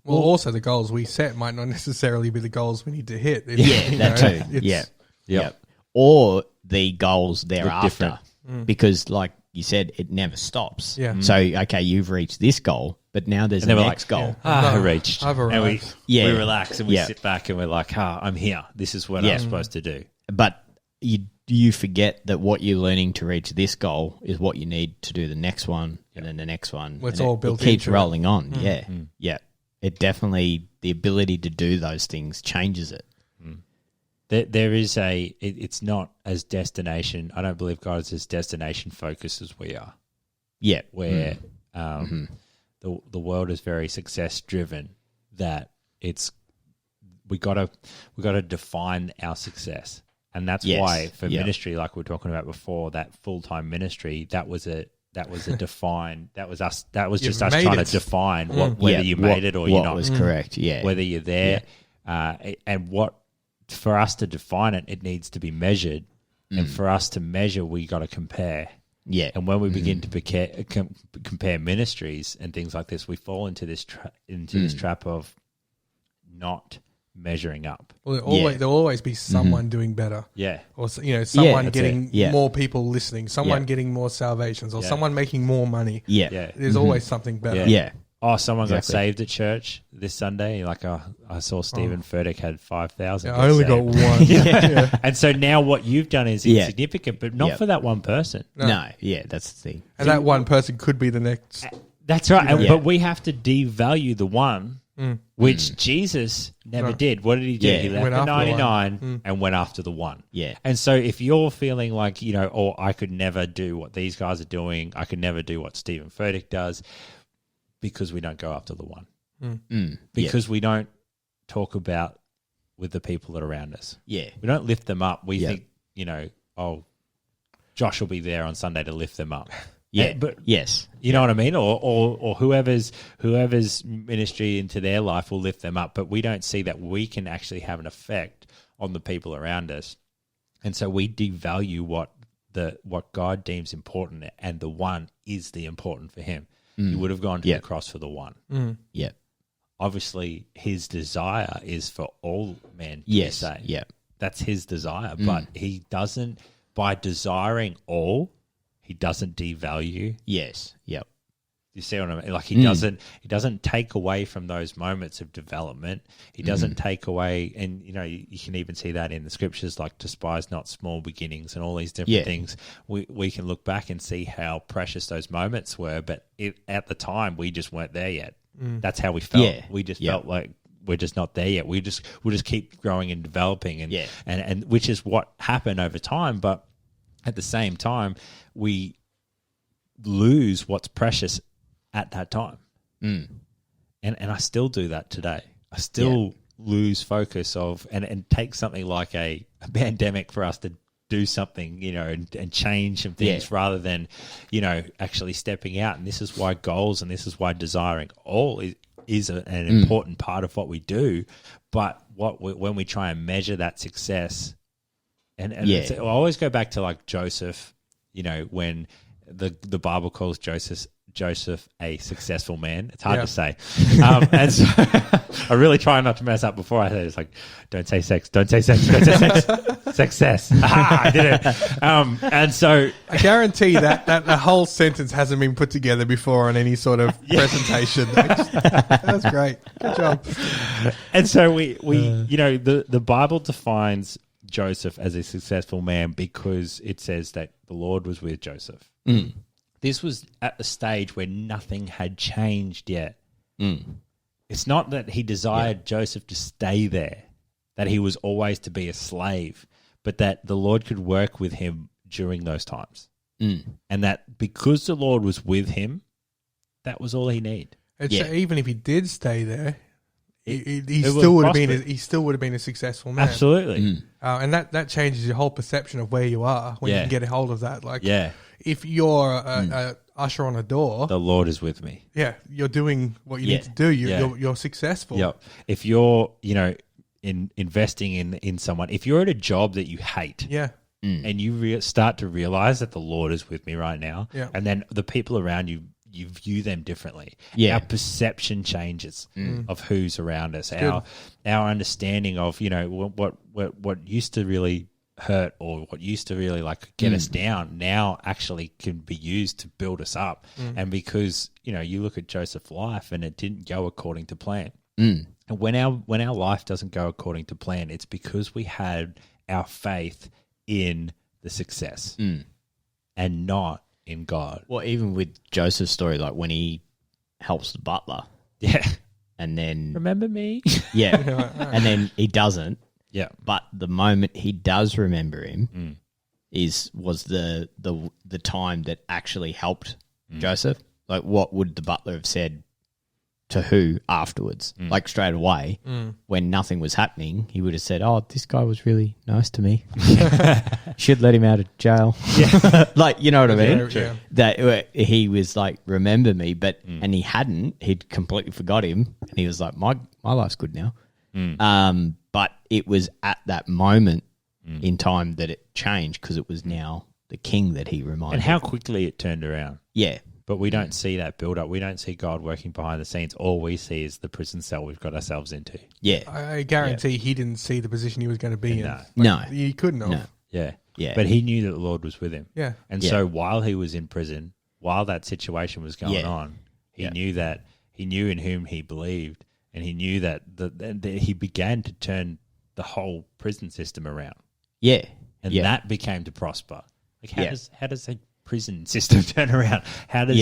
Well, also the goals we set might not necessarily be the goals we need to hit. Yeah, that too. It's- Yeah. Yeah. Yeah. Or the goals thereafter. different. Because, like you said, it never stops. Yeah. So, okay, you've reached this goal, but now there's And a then we're next like, goal. I No, reached. I've And we arrived. Yeah. relax and we Yeah. sit back and we're like, I'm here. This is what Yeah. I'm supposed to do. But you forget that what you're learning to reach this goal is what you need to do the next one and then the next one. Well, it's and all it built keeps into it. rolling on. Yeah. Yeah. It definitely, the ability to do those things changes it. There is it's not as destination. I don't believe God is as destination focused as we are, Yeah. where the world is very success driven. That we gotta define our success, and that's Yes. why for Yeah. ministry, like we were talking about before, that full time ministry, that was a define. That was us. That was You've just us made trying it. to define whether Yeah, you what- made it or you're what not. was correct. Yeah. Whether you're there, and what for us to define it, it needs to be measured, and for us to measure, we got to compare. Yeah. And when we begin to compare ministries and things like this, we fall into this this trap of not measuring up. Well, Yeah. there'll always be someone doing better. Yeah, Or someone that's getting it. Yeah. more people listening, someone Yeah. getting more salvations, or Yeah. someone making more money. Yeah. yeah. There's always something better. Yeah. Yeah. Oh, someone got Exactly. saved at church this Sunday. You're like, oh, I saw Stephen Furtick had 5,000. Yeah, I only got one. Yeah. And so now what you've done is Yeah. insignificant, but not Yeah. for that one person. No. Yeah. That's the thing. And that one person could be the next. That's right. Yeah. But we have to devalue the one, which Jesus never No. did. What did he do? Yeah. He left Went the after the 99 and went after the one. Yeah. And so if you're feeling like, oh, I could never do what these guys are doing, I could never do what Stephen Furtick does, because we don't go after the one. Because we don't talk about with the people that are around us. Yeah. We don't lift them up. We Yeah. think, oh, Josh will be there on Sunday to lift them up. Yeah. But Yes. you know what I mean? Or whoever's ministry into their life will lift them up. But we don't see that we can actually have an effect on the people around us. And so we devalue what God deems important, and the one is the important for him. He would have gone to Yeah. the cross for the one. Yeah. Obviously, his desire is for all men to Yes. be saved. Yeah. That's his desire. But he doesn't, by desiring all, he doesn't devalue. Yes. Yep. You see what I mean? Like he doesn't take away from those moments of development. He doesn't take away, and you can even see that in the scriptures, like despise not small beginnings and all these different Yeah. things. We can look back and see how precious those moments were, but at the time we just weren't there yet. That's how we felt. Yeah. We just Yeah. felt like we're just not there yet. We'll just keep growing and developing, and Yeah. and which is what happened over time. But at the same time, we lose what's precious at that time. And I still do that today. I still lose focus of and take something like a pandemic for us to do something, and change some things rather than, actually stepping out. And this is why goals and this is why desiring all is an important part of what we do. But when we try and measure that success, and I always go back to like Joseph, when the Bible calls Joseph a successful man. It's hard Yeah. to say. And so I really try not to mess up before I say it. It's like, don't say sex, don't say sex, don't say sex. Success. Aha, I did it. And so I guarantee that the whole sentence hasn't been put together before on any sort of presentation. That's great. Good job. And so we you know, the Bible defines Joseph as a successful man because it says that the Lord was with Joseph. This was at the stage where nothing had changed yet. It's not that he desired Joseph to stay there, that he was always to be a slave, but that the Lord could work with him during those times. And that because the Lord was with him, that was all he needed. Even if he did stay there, he it still would would have been a successful man. Absolutely. And that changes your whole perception of where you are when you can get a hold of that. Like, if you're a usher on a door, The Lord is with me. you're doing what you need to do. You're successful. Yep. If you're, you know, investing in someone, if you're at a job that you hate, and you start to realize that the Lord is with me right now, and then the people around you, you view them differently. Our perception changes of who's around us. Our understanding of, you know, what used to really hurt or what used to really like get us down now actually can be used to build us up. And because, you know, you look at Joseph's life and it didn't go according to plan. And when our life doesn't go according to plan, it's because we had our faith in the success and not in God. Well, even with Joseph's story, like when he helps the butler, and then Remember me? and then he doesn't. Yeah. But the moment he does remember him was the time that actually helped Joseph. Like, what would the butler have said to who afterwards? Like, straight away, when nothing was happening, he would have said, "Oh, this guy was really nice to me. Should let him out of jail." Like, you know what I mean? Yeah. That he was like, "Remember me," but and he hadn't. He'd completely forgot him, and he was like, "My life's good now." But it was at that moment in time that it changed because it was now the king that he reminded. And how quickly it turned around. Yeah. But we don't see that build up. We don't see God working behind the scenes. All we see is the prison cell we've got ourselves into. Yeah. I guarantee he didn't see the position he was going to be in. No. No. He couldn't have. No. Yeah. Yeah. But he knew that the Lord was with him. Yeah. And Yeah. so while he was in prison, while that situation was going on, he knew that he knew in whom he believed, and he knew that he began to turn the whole prison system around. Yeah. And Yeah. that became to prosper. Like how does a prison system turn around? How does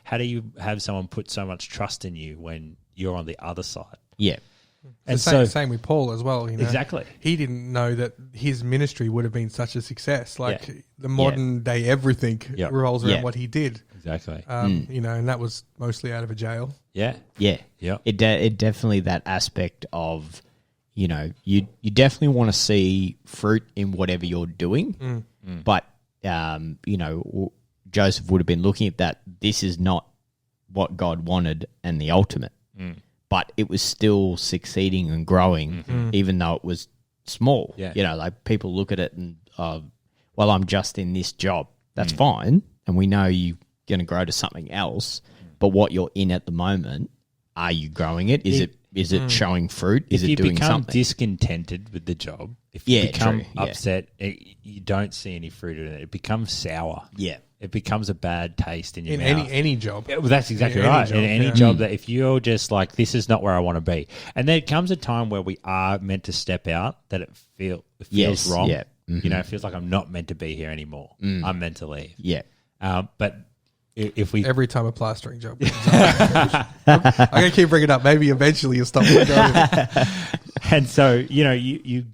how do you have someone put so much trust in you when you're on the other side? Yeah. And Same with Paul as well. You know? Exactly. He didn't know that his ministry would have been such a success. Like Yeah. the modern day, everything revolves around Yeah. what he did. Exactly. You know, and that was mostly out of a jail. Yeah. Yeah. Yeah. It definitely that aspect of, you know, you definitely want to see fruit in whatever you're doing. But, you know, Joseph would have been looking at that. This is not what God wanted and the ultimate. But it was still succeeding and growing, even though it was small. Yeah. You know, like people look at it and, well, I'm just in this job. That's fine. And we know you're going to grow to something else. But what you're in at the moment, are you growing it? Is it showing fruit? Is If it you doing become something? discontented with the job, if you become true, yeah. upset, you don't see any fruit in it. It becomes sour. Yeah. It becomes a bad taste in your In mouth. any job. Yeah, well, that's exactly any right. job, In any yeah. job that if you're just like, this is not where I want to be. And there comes a time where we are meant to step out, that it feels Yes, wrong. yeah. You know, it feels like I'm not meant to be here anymore. I'm meant to leave. Yeah. But if we... Every time a plastering job comes up. I'm going to keep bringing it up. Maybe eventually you'll stop going. And so, you know, you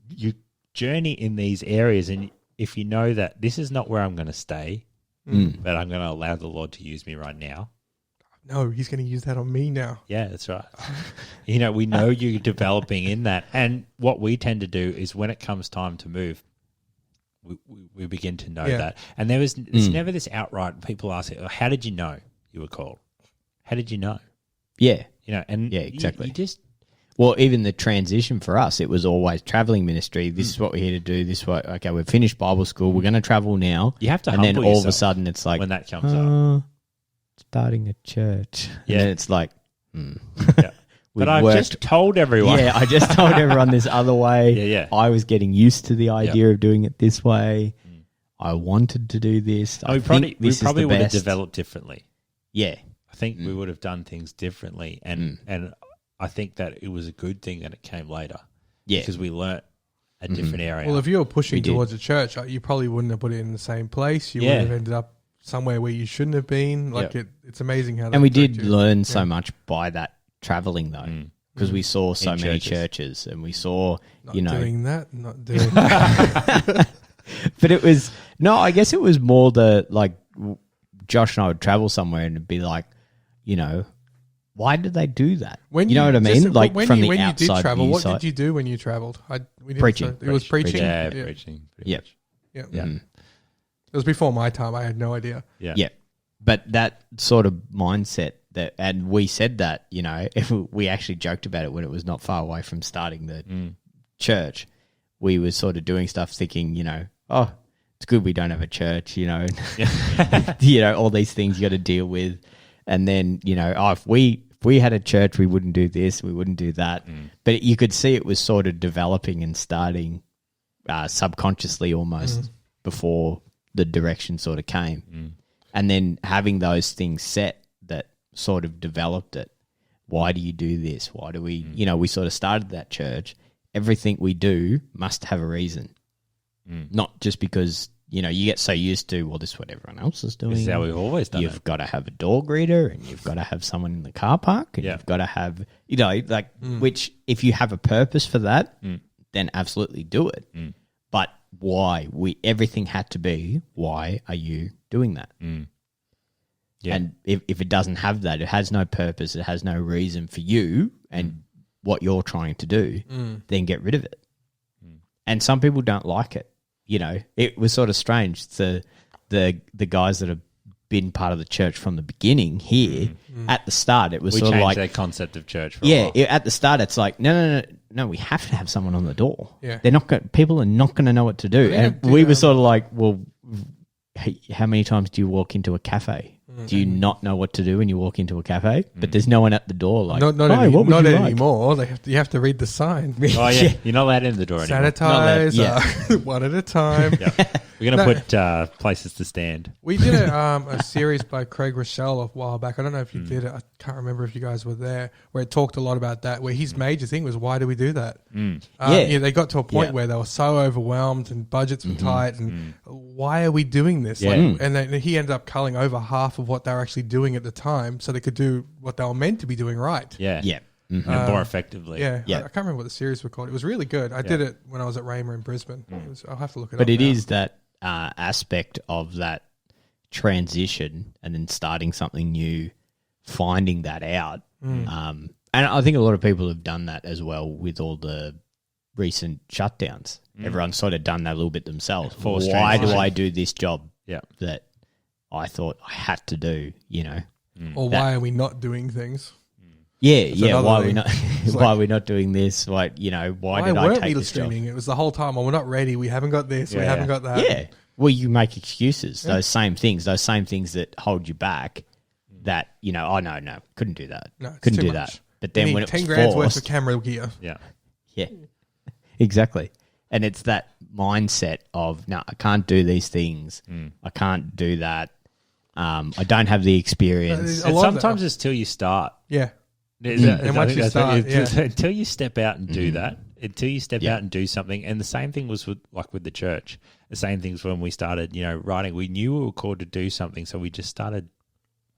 journey in these areas, and if you know that this is not where I'm going to stay, but I'm going to allow the Lord to use me right now. No, he's going to use that on me now. Yeah, that's right. You know, we know you're developing in that. And what we tend to do is when it comes time to move, we begin to know that. And there's never this outright, people ask, how did you know you were called? How did you know? Yeah. You know, and Yeah, exactly. you just... Well, even the transition for us, it was always traveling ministry. This is what we're here to do. This is what, okay, we've finished Bible school. We're going to travel now. You have to and then humble all of a yourself sudden it's like, when that comes up. starting a church. Yeah. And it's like, Yeah. we've But I've worked- just told everyone. Yeah, I just told everyone this other way. Yeah. I was getting used to the idea of doing it this way. I wanted to do this. I we think this is probably the would have best. developed differently. Yeah. I think we would have done things differently, and I think that it was a good thing that it came later. Yeah. Because we learnt a different area. Well, if you were pushing We did. towards a church, you probably wouldn't have put it in the same place. You Yeah. would have ended up somewhere where you shouldn't have been. Like it's amazing how. And we did directed you. learn so much by that traveling though, because we saw so In many churches. churches and we saw, Not you know, doing that, not doing that. but it was, no, I guess it was more the, like, Josh and I would travel somewhere and it'd be like, you know, why did they do that? You know what I mean? just- Like when from you, the when outside you did travel, view what side. did you do when you traveled? We didn't Preaching. say- It was preaching. yeah, yeah. preaching. pretty Yeah. much. Yeah. Yeah. It was before my time. I had no idea. Yeah. Yeah. But that sort of mindset that, and we said that, you know, if we actually joked about it when it was not far away from starting the church, we were sort of doing stuff thinking, you know, oh, it's good we don't have a church, you know, you know, all these things you got to deal with. And then, you know, oh, if we had a church, we wouldn't do this, we wouldn't do that. But you could see it was sort of developing and starting subconsciously almost before the direction sort of came. And then having those things set that sort of developed it. Why do you do this? Why do we, you know, we sort of started that church. Everything we do must have a reason. Not just because, you know, you get so used to, well, this is what everyone else is doing. This is how we've always done You've it. got to have a door greeter and you've got to have someone in the car park and Yeah. you've got to have, you know, like, which if you have a purpose for that, then absolutely do it. But why? Everything had to be, why are you doing that? Yeah. And if it doesn't have that, it has no purpose, it has no reason for you and what you're trying to do, then get rid of it. And some people don't like it. You know, it was sort of strange. The guys that have been part of the church from the beginning here, at the start, it was We sort of changed like, their concept of church for a yeah, while. at the start, it's like, no, we have to have someone on the door. Yeah. They're not going. People are not going to know what to do. And we were sort of like, well, hey, how many times do you walk into a cafe? Do you not know what to do when you walk into a cafe? But there's no one at the door. Like, Not "Hi, what would not you like?" anymore. You have to read the sign. Oh, yeah. You're not allowed in the door anymore. Sanitize, Yeah. one at a time. Yeah. We're going to put places to stand. We did a series by Craig Rochelle a while back. I don't know if you did it. I can't remember if you guys were there, where it talked a lot about that, where his major thing was, why do we do that? Yeah. They got to a point Yeah. where they were so overwhelmed and budgets were tight, and why are we doing this? Yeah. And then he ended up culling over half of what they were actually doing at the time so they could do what they were meant to be doing right. Yeah. Yeah. And more effectively. Yeah, Yeah. I can't remember what the series were called. It was really good. I did it when I was at Raymer in Brisbane. I'll have to look it up. But it now. is that aspect of that transition and then starting something new, finding that out. And I think a lot of people have done that as well with all the recent shutdowns. Everyone's sort of done that a little bit themselves. Forced Why do transition. I do this job Yeah. that I thought I had to do, you know? Or why are we not doing things? Yeah, That's yeah. another Why are we thing. not? It's Why like- are we not doing this? Why, you know? Why Why did I weren't take we this job? streaming? It was the whole time. Well, we're not ready. We haven't got this. We Yeah. haven't got that. Yeah. Well, you make excuses. Those same things that hold you back. That, you know, oh no, couldn't do that. No, it's Couldn't too do much. that. But You then need when it 10 was grand's worth of forced, camera gear. Yeah. yeah, exactly. And it's that mindset of, no, I can't do these things. I can't do that. I don't have the experience. A And lot of sometimes it's till you start. Yeah. And once you start, until you step out and do that, until you step out and do something. And the same thing was with the church. The same things when we started, you know, writing. We knew we were called to do something, so we just started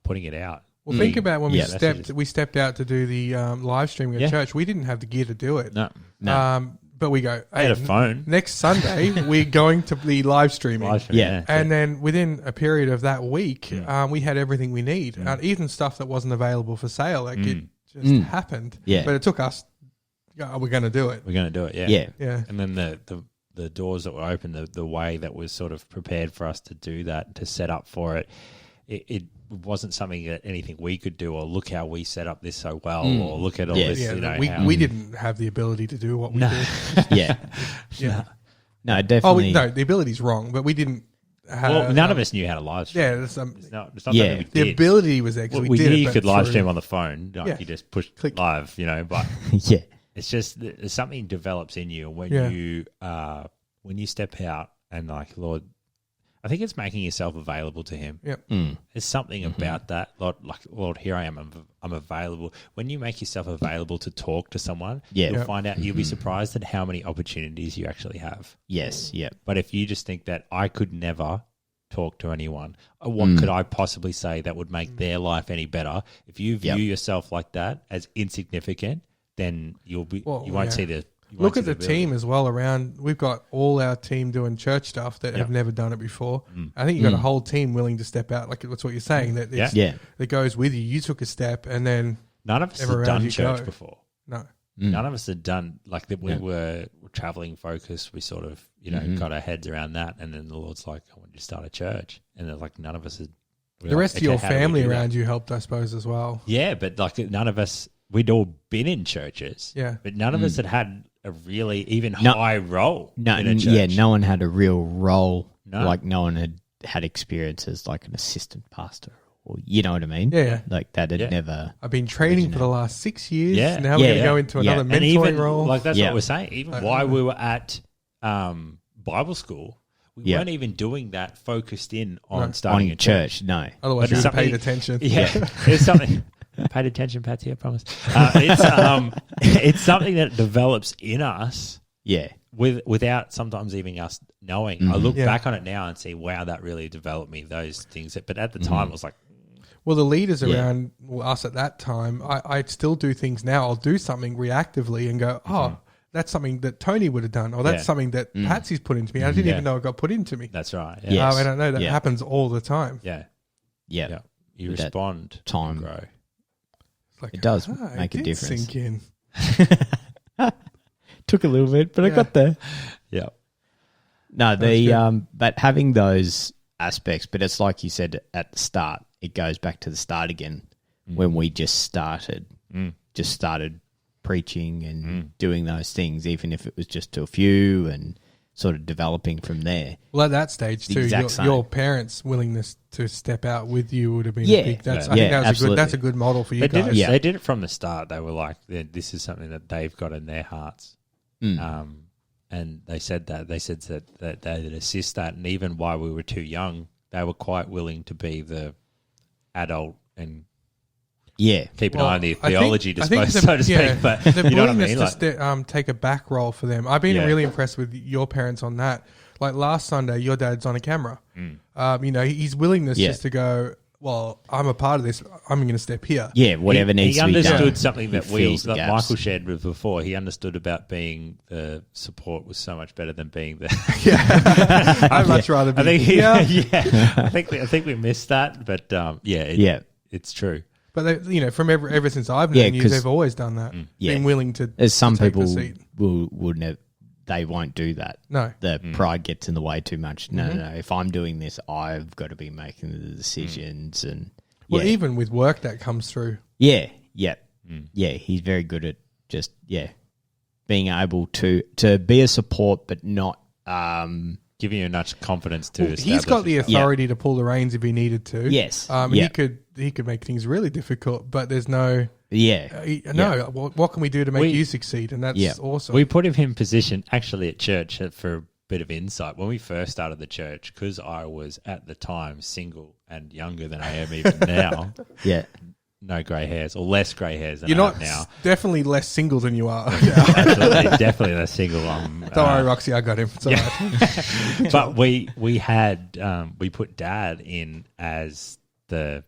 putting it out. Well, think about when Yeah, we stepped out to do the live streaming at Yeah. church. We didn't have the gear to do it. No, But we go, I had a hey, phone. next Sunday, we're going to be live streaming. Live stream, Yeah. And then within a period of that week, we had everything we need. Even stuff that wasn't available for sale. Like it just happened. Yeah. But it took us, we're going to do it. We're going to do it. Yeah. Yeah. Yeah. And then the doors that were open, the way that was sort of prepared for us to do that, to set up for it, wasn't something that anything we could do, or look how we set up this so well, or look at all this. Yeah, You know, we didn't have the ability to do what we did. Yeah. Yeah. No, definitely. No, the ability's wrong, but we didn't have. well, none of us knew how to live stream. Yeah, It's not Yeah. something we the did. ability was there because Well, we did knew it. you but could live through- stream on the phone. Like Yeah. you just push Click. live, but Yeah. it's just there's something develops in you when Yeah. you step out and like, Lord, I think it's making yourself available to Him. Yep. There's something about that, Lord, here I am. I'm available. When you make yourself available to talk to someone, Yeah. you'll Yep. find out. You'll be surprised at how many opportunities you actually have. Yes. Yeah. But if you just think that I could never talk to anyone, what could I possibly say that would make their life any better? If you view Yep. yourself like that as insignificant, then you won't see the. You won't Look see at the ability. team as well around. We've got all our team doing church stuff that have never done it before. I think you've got a whole team willing to step out. Like that's what you're saying. That it's- Yeah. that goes with you. You took a step, and then None of us Ever had around done you church go. before. no. None of us had done like that. We were traveling focused. We sort of, got our heads around that, and then the Lord's like, "I want you to start a church," and then like none of us had. The rest of your family around you helped, I suppose, as well. Yeah, but like none of us, we'd all been in churches. Yeah. but none of us had a really even No. high role. No, in a church. yeah, no one had a real role. No. Like no one had experience as like an assistant pastor, or you know what I mean? Yeah. Like that had Yeah. never. I've been training for the last 6 years. Yeah. Now we're going to Yeah. go into Yeah. another And And mentoring even role. like that's Yeah. what we're saying. Even while we were at Bible school, we Yeah. weren't even doing that focused in on No. starting On a church. church, no. Otherwise, But you it's would have paid something- attention. Yeah, it's something. Paid attention, Patsy. I promise. It's something that develops in us Yeah. without sometimes even us knowing. I look Yeah. back on it now and see, wow, that really developed me. Those things, but at the time, it was like, Well, the leaders Yeah. around us at that time, I still do things now. I'll do something reactively and go, oh, that's something that Tony would have done, or that's Yeah. something that Patsy's put into me. I didn't Yeah. even know it got put into me. that's right. Yeah, Yes. And I know that Yeah. happens all the time. yeah, Yeah. yeah. You With that respond, time. and grow. It's like, It does it make a did difference. Sink in. Took a little bit, but I Yeah. got there. Yeah, No, good. but having those aspects, but it's like you said at the start, it goes back to the start again when we just started preaching and doing those things, even if it was just to a few and sort of developing from there. Well, at that stage The too, exact same. your parents' willingness to step out with you would have been Yeah. big. That's, Yeah. I think Yeah, that's absolutely. that's a good model for you they did guys. it. Yeah. They did it from the start. They were like, this is something that they've got in their hearts. And they said that that they'd assist that, and even while we were too young, they were quite willing to be the adult and Yeah. keep an Well, eye on the I think- theology I think disposed, so to speak. yeah, But the you know what I willingness mean? to Like, take a back role for them. I've been Yeah. really impressed with your parents on that. Like last Sunday, your dad's on a camera. His willingness Yeah. just to go, well, I'm a part of this. I'm going to step here. Yeah, whatever needs he to be done. understood something that He we, fills the like gaps. Michael shared with before. He understood about being the support was so much better than being the. I'd much rather be I think, here. yeah, I think we missed that, but it's true. But they, from ever since I've Yeah, known you, 'cause- they've always done that. Yeah. Been willing to. As some to take the people seat. would never, they won't do that. No. The pride gets in the way too much. No. If I'm doing this, I've got to be making the decisions. And Well, yeah. even with work that comes through. Yeah. He's very good at just being able to be a support, but not. Giving you enough confidence to. Well, he's got the establish authority to pull the reins if he needed to. Yes. He could make things really difficult, but there's no. Yeah. What can we do to make We- you succeed? And that's Yeah. awesome. We put him in position actually at church for a bit of insight. When we first started the church, because I was at the time single and younger than I am even now, Yeah. no grey hairs or less grey hairs than You're I not have now. definitely less single than you are. Absolutely, definitely less single. Don't worry, Roxy, I got him. It's all right. But we put Dad in as the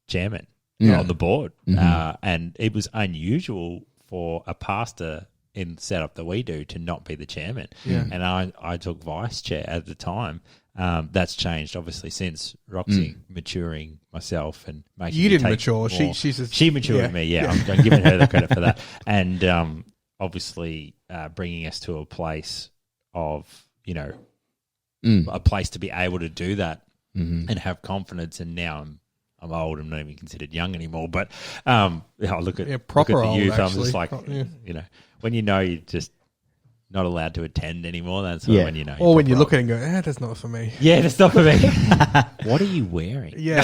chairman on the board, and it was unusual for a pastor in the setup that we do to not be the chairman. Yeah. And I took vice chair at the time. That's changed obviously since Roxy maturing myself and making You me didn't take mature. more. She matured yeah. me. Yeah, I'm giving her the credit for that. And obviously bringing us to a place of a place to be able to do that and have confidence. And now I'm I'm old. I'm not even considered young anymore. But I look at proper look at the old, youth. I'm actually. just like, Yeah. when you're just not allowed to attend anymore. That's when Or when you look at it and go, that's not for me. Yeah, that's not for me. What are you wearing? Yeah.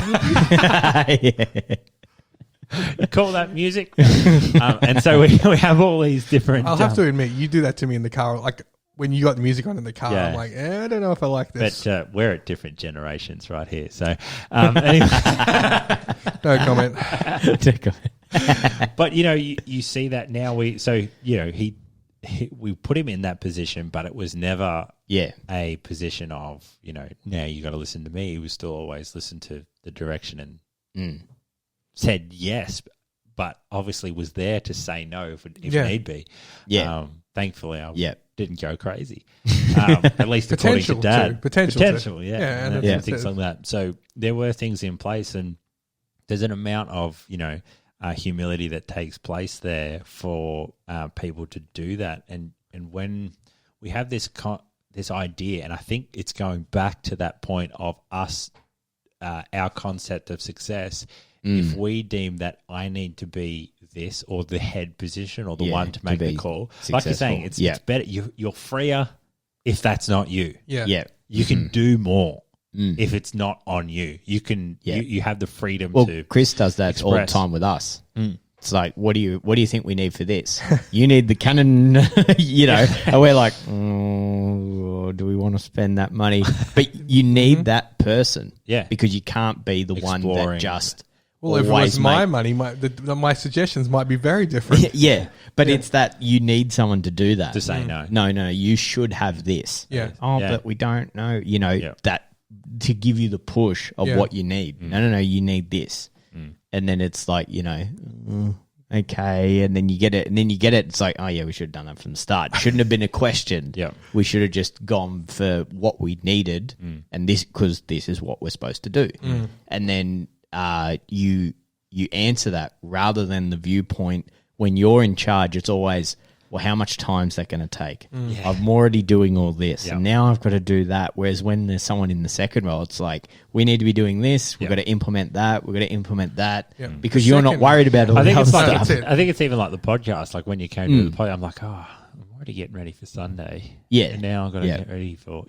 You call that music? And so we have all these different. I'll have to admit, you do that to me in the car. Like when you got the music on in the car, Yeah. I'm like, I don't know if I like this. But we're at different generations right here. So, anyway. No comment. But you see that now. We put him in that position, but it was never a position of now you got to listen to me. He was still always listen to the direction and said yes, but obviously was there to say no if need be. Yeah. Thankfully, I didn't go crazy. At least according to Potential Dad. too. Potential yeah. Yeah, And and things like that. So there were things in place, and there's an amount of humility that takes place there for people to do that. And when we have this idea, and I think it's going back to that point of us, our concept of success. If we deem that I need to be this or the head position or the one to make the call, like you're saying, it's better. You're freer if that's not you. Yeah. You can do more if it's not on you. You can. You have the freedom to. Chris does that all the time with us. It's like, what do you think we need for this? You need the Canon, and we're like, do we want to spend that money? But you need that person, because you can't be the one that just. Well, if it was my money, my suggestions might be very different. But it's that you need someone to do that. To say no. No, you should have this. Yeah. But we don't know, that to give you the push of what you need. No, you need this. And then it's like, okay, and then you get it, it's like, oh yeah, we should have done that from the start. It shouldn't have been a question. We should have just gone for what we needed, and because this is what we're supposed to do. And then you answer that rather than the viewpoint when you're in charge. It's always, well, how much time is that going to take? I'm already doing all this, and now I've got to do that. Whereas when there's someone in the second role, it's like, we need to be doing this. We've got to implement that. We've got to implement that because you're not worried about all the other stuff. I think it's even like the podcast. Like when you came to the podcast, I'm like, I'm already getting ready for Sunday. And now I've got to get ready for,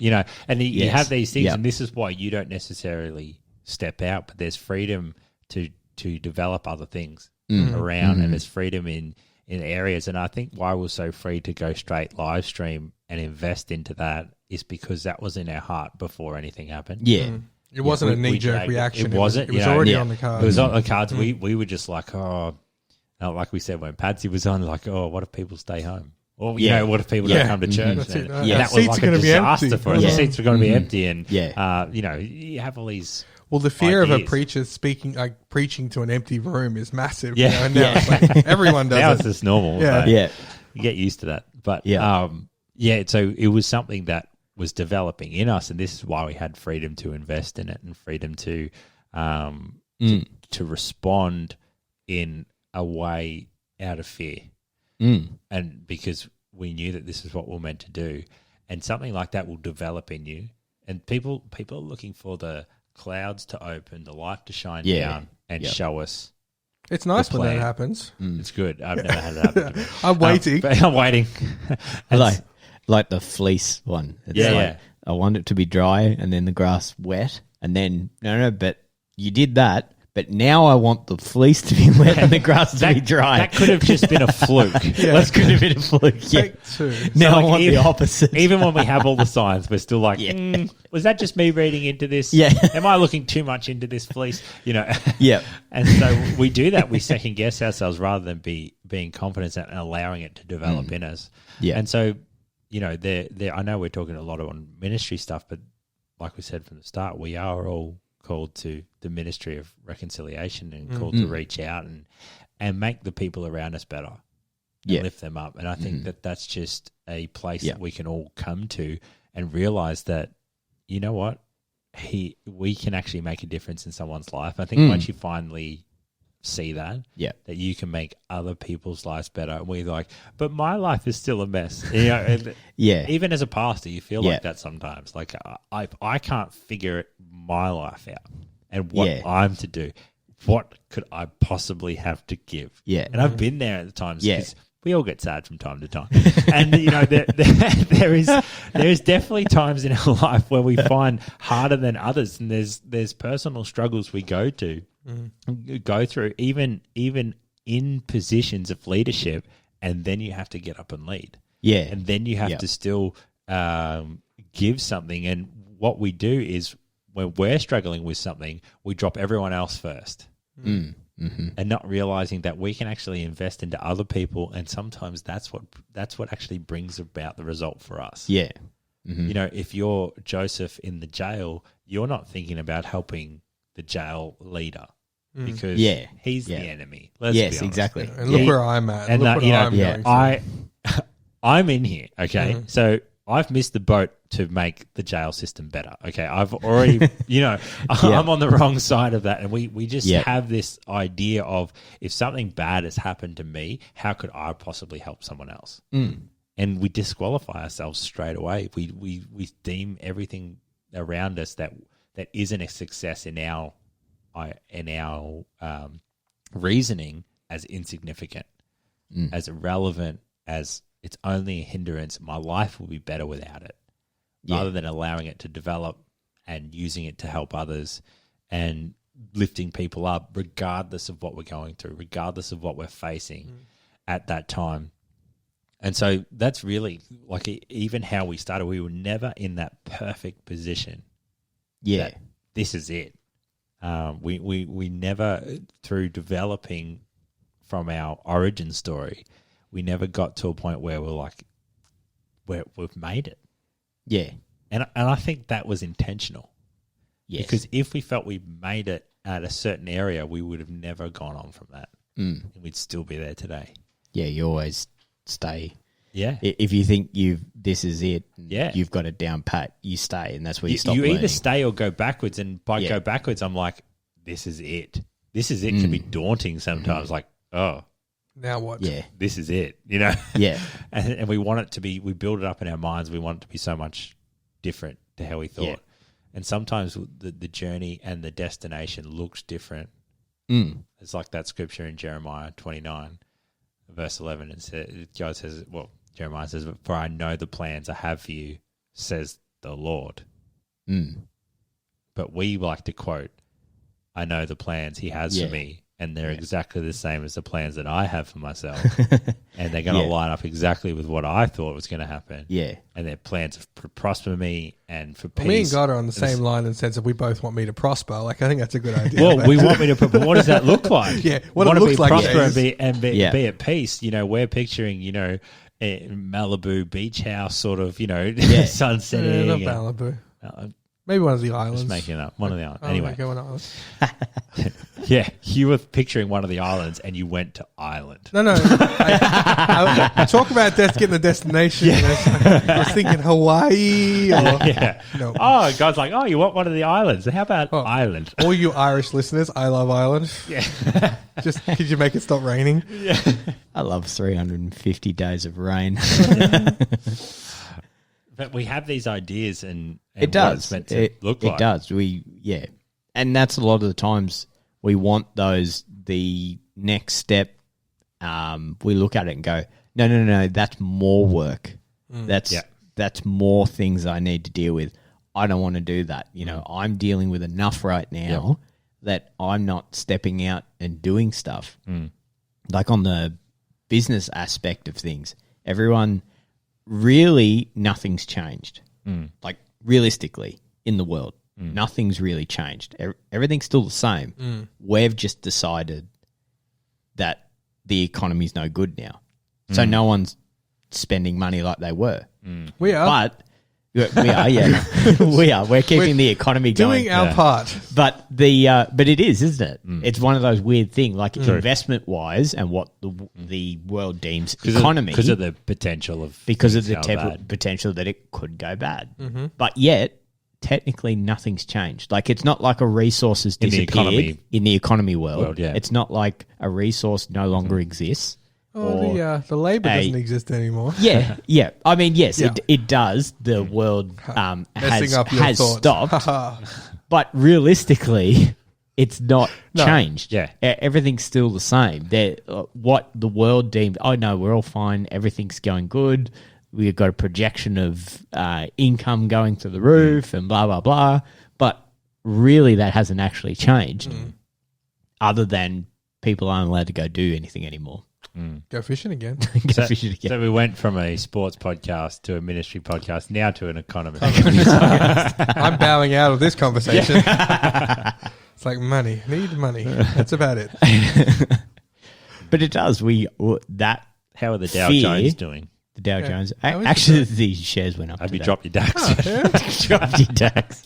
and you have these things, and this is why you don't necessarily step out, but there's freedom to develop other things around, and there's freedom in areas. And I think why we're so free to go straight live stream and invest into that is because that was in our heart before anything happened. It wasn't a knee-jerk reaction. It wasn't. It was already on the cards. It was on the cards. We were just like, like we said when Patsy was on, like, what if people stay home? Or, what if people don't come to church? That's it. And that was like a disaster for us. The seats were going to be empty. And, you have all these... Well, the fear ideas. of a preacher preaching to an empty room is massive. Yeah. And now it's like, everyone does now it. It's just normal. Yeah. You get used to that. But, so it was something that was developing in us, and this is why we had freedom to invest in it and freedom to respond in a way out of fear. And because we knew that this is what we're meant to do, and something like that will develop in you. And people are looking for the clouds to open, the light to shine down and show us. It's nice when that happens. It's good. I've never had it happen to me. I'm waiting. I'm waiting. like the fleece one. It's I want it to be dry and then the grass wet, and then but you did that. But now I want the fleece to be wet and the grass to be dry. That could have just been a fluke. That could have been a fluke. Take two. Now I want the opposite. Even when we have all the signs, we're still like, was that just me reading into this? Am I looking too much into this fleece? And so we do that. We second guess ourselves rather than being confident and allowing it to develop in us. And so, I know we're talking a lot on ministry stuff, but like we said from the start, we are all called to the ministry of reconciliation and called to reach out and make the people around us better and lift them up. And I think that's just a place that we can all come to and realize that, you know what, we can actually make a difference in someone's life. I think once you finally see that you can make other people's lives better, and we're like, but my life is still a mess. Even as a pastor, you feel like that sometimes. Like I can't figure my life out and what I'm to do. what could I possibly have to give? Yeah. And I've been there at the times. Yeah. 'Cause we all get sad from time to time. And, there is definitely times in our life where we find harder than others. And there's personal struggles we go through, even in positions of leadership. And then you have to get up and lead. Yeah. And then you have to still give something. And what we do is when we're struggling with something, we drop everyone else first. And not realizing that we can actually invest into other people, and sometimes that's what actually brings about the result for us. Yeah. If you're Joseph in the jail, you're not thinking about helping the jail leader because he's the enemy. Let's be honest. Exactly. And look where I'm at. And look what I'm going through. I'm in here. Okay, so I've missed the boat to make the jail system better. Okay, I've already, I'm on the wrong side of that. And we just have this idea of if something bad has happened to me, how could I possibly help someone else? And we disqualify ourselves straight away. We deem everything around us that isn't a success in our reasoning as insignificant, as irrelevant, as it's only a hindrance. My life will be better without it. Rather than allowing it to develop and using it to help others and lifting people up regardless of what we're going through, regardless of what we're facing at that time. And so that's really like even how we started. We were never in that perfect position. Yeah. This is it. We never, through developing from our origin story, we never got to a point where we've made it. Yeah. And I think that was intentional. Yes. Because if we felt we made it at a certain area, we would have never gone on from that. And we'd still be there today. Yeah, you always stay. Yeah. If you think this is it, Yeah. you've got it down pat, you stay, and that's where you stop You learning. either stay or go backwards. And by go backwards, I'm like, this is it. This is it can be daunting sometimes. Like, oh, Now what? Yeah. this is it, Yeah. and we want it to be, we build it up in our minds. We want it to be so much different to how we thought. Yeah. And sometimes the journey and the destination looks different. It's like that scripture in Jeremiah 29, verse 11. God says, Jeremiah says, "For I know the plans I have for you, says the Lord." But we like to quote, "I know the plans he has for me, and they're exactly the same as the plans that I have for myself. And they're going to line up exactly with what I thought was going to happen. Yeah. And their plans to prosper me and for peace." Me and God are on the same line in the sense that we both want me to prosper. Like, I think that's a good idea. Well, we want me to, but what does that look like? Yeah, what it it looks like prosper is- be at peace. We're picturing, a Malibu beach house sort of, sun setting. not Malibu. Maybe one of the islands. Just making it up. One of the islands. Oh, Anyway. okay, one island. Yeah, you were picturing one of the islands and you went to Ireland. No. I talk about getting the destination. I was thinking Hawaii. Or, Yeah. No. Oh, God's like, you want one of the islands? How about Ireland? All you Irish listeners, I love Ireland. Yeah. Just could you make it stop raining? I love 350 days of rain. But we have these ideas and It what does. it's meant to look like. It does. And that's a lot of the times we want the next step. We look at it and go, no, that's more work. That's more things I need to deal with. I don't want to do that. I'm dealing with enough right now that I'm not stepping out and doing stuff. Like on the business aspect of things, everyone really nothing's changed. Like realistically in the world, nothing's really changed. Everything's still the same. We've just decided that the economy's no good now. So no one's spending money like they were. We are. But we are, yeah. we are. We're keeping the economy going. Doing our part. But but it is, isn't it? It's one of those weird things, like investment wise, and what the world deems economy because of the potential of potential that it could go bad. But yet, technically, nothing's changed. Like it's not like a resource has disappeared in the economy world. It's not like a resource no longer exists. The labor doesn't exist anymore. Yeah. I mean, yes, it does. The world Messing up your has thoughts. stopped. But realistically, it's not changed. Yeah. Everything's still the same. What the world deemed, oh no, we're all fine. Everything's going good. We've got a projection of income going through the roof and blah, blah, blah. But really that hasn't actually changed other than people aren't allowed to go do anything anymore. Go fishing again. So we went from a sports podcast to a ministry podcast, now to an economy. I'm bowing out of this conversation. It's like money. Need money. That's about it. But it does. How are the Dow Fear. Jones doing? The Dow Jones. How is Actually, these shares went up. Have you today. dropped your DAX? Dropped your DAX.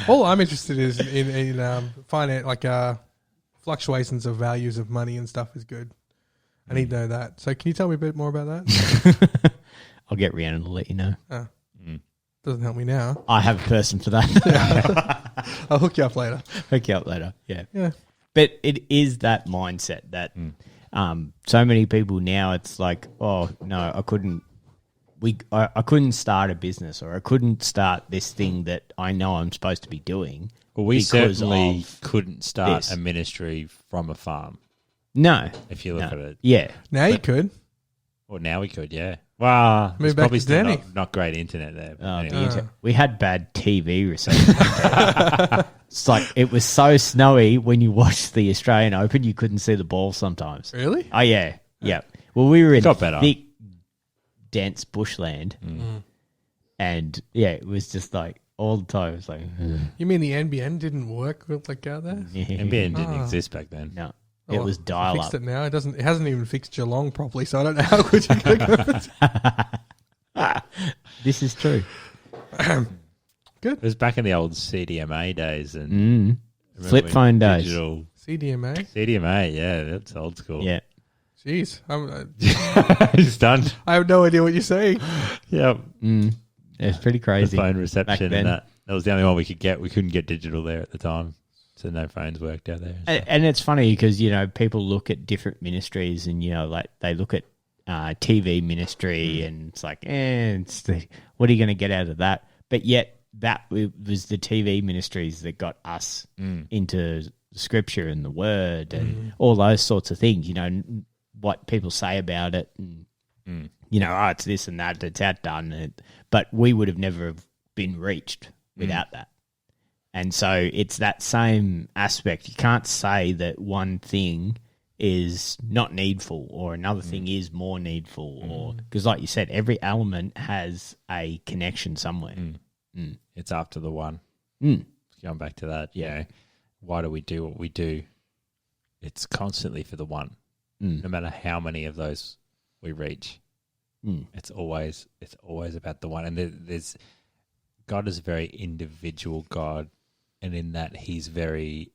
All I'm interested is in finance, fluctuations of values of money and stuff is good. I need to know that. So can you tell me a bit more about that? I'll get Rhiannon to let you know. Doesn't help me now. I have a person for that. I'll hook you up later. Hook you up later. Yeah. Yeah. But it is that mindset that so many people now, it's like, oh, no, I couldn't start a business, or I couldn't start this thing that I know I'm supposed to be doing. Well, we because certainly of couldn't start this. a ministry from a farm, No. if you look at it. Yeah. Now you could. Well, now we could, yeah. Well, Move there's back probably to still Danny. not great internet there. But anyway. We had bad TV reception. It's like it was so snowy when you watched the Australian Open, you couldn't see the ball sometimes. Really? Oh, yeah. Yeah. Well, we were in got better. thick, dense bushland. And, yeah, it was just like all the time. It was like, You mean the NBN didn't work like out there? NBN didn't exist back then. No. Oh, It was dial fixed up. it now. It hasn't even fixed Geelong properly, so I don't know how good you're going to go. This is true. It was back in the old CDMA days and remember Flip when phone days. digital CDMA? CDMA, yeah, that's old school. Yeah. Jeez. He's done. I have no idea what you're saying. Yeah, It's pretty the crazy. phone reception then. and that was the only one we could get. We couldn't get digital there at the time, so no phones worked out there. And it's funny because, people look at different ministries and, like they look at TV ministry and it's like, what are you going to get out of that? But yet that was the TV ministries that got us into scripture and the word and all those sorts of things, what people say about it and, it's this and that, it's outdone. But we would have never been reached without that. And so it's that same aspect. You can't say that one thing is not needful or another thing is more needful, or because, like you said, every element has a connection somewhere. It's after the one. Going back to that, why do we do what we do? It's constantly for the one. No matter how many of those we reach, it's always about the one. And there's God is a very individual God, and in that He's very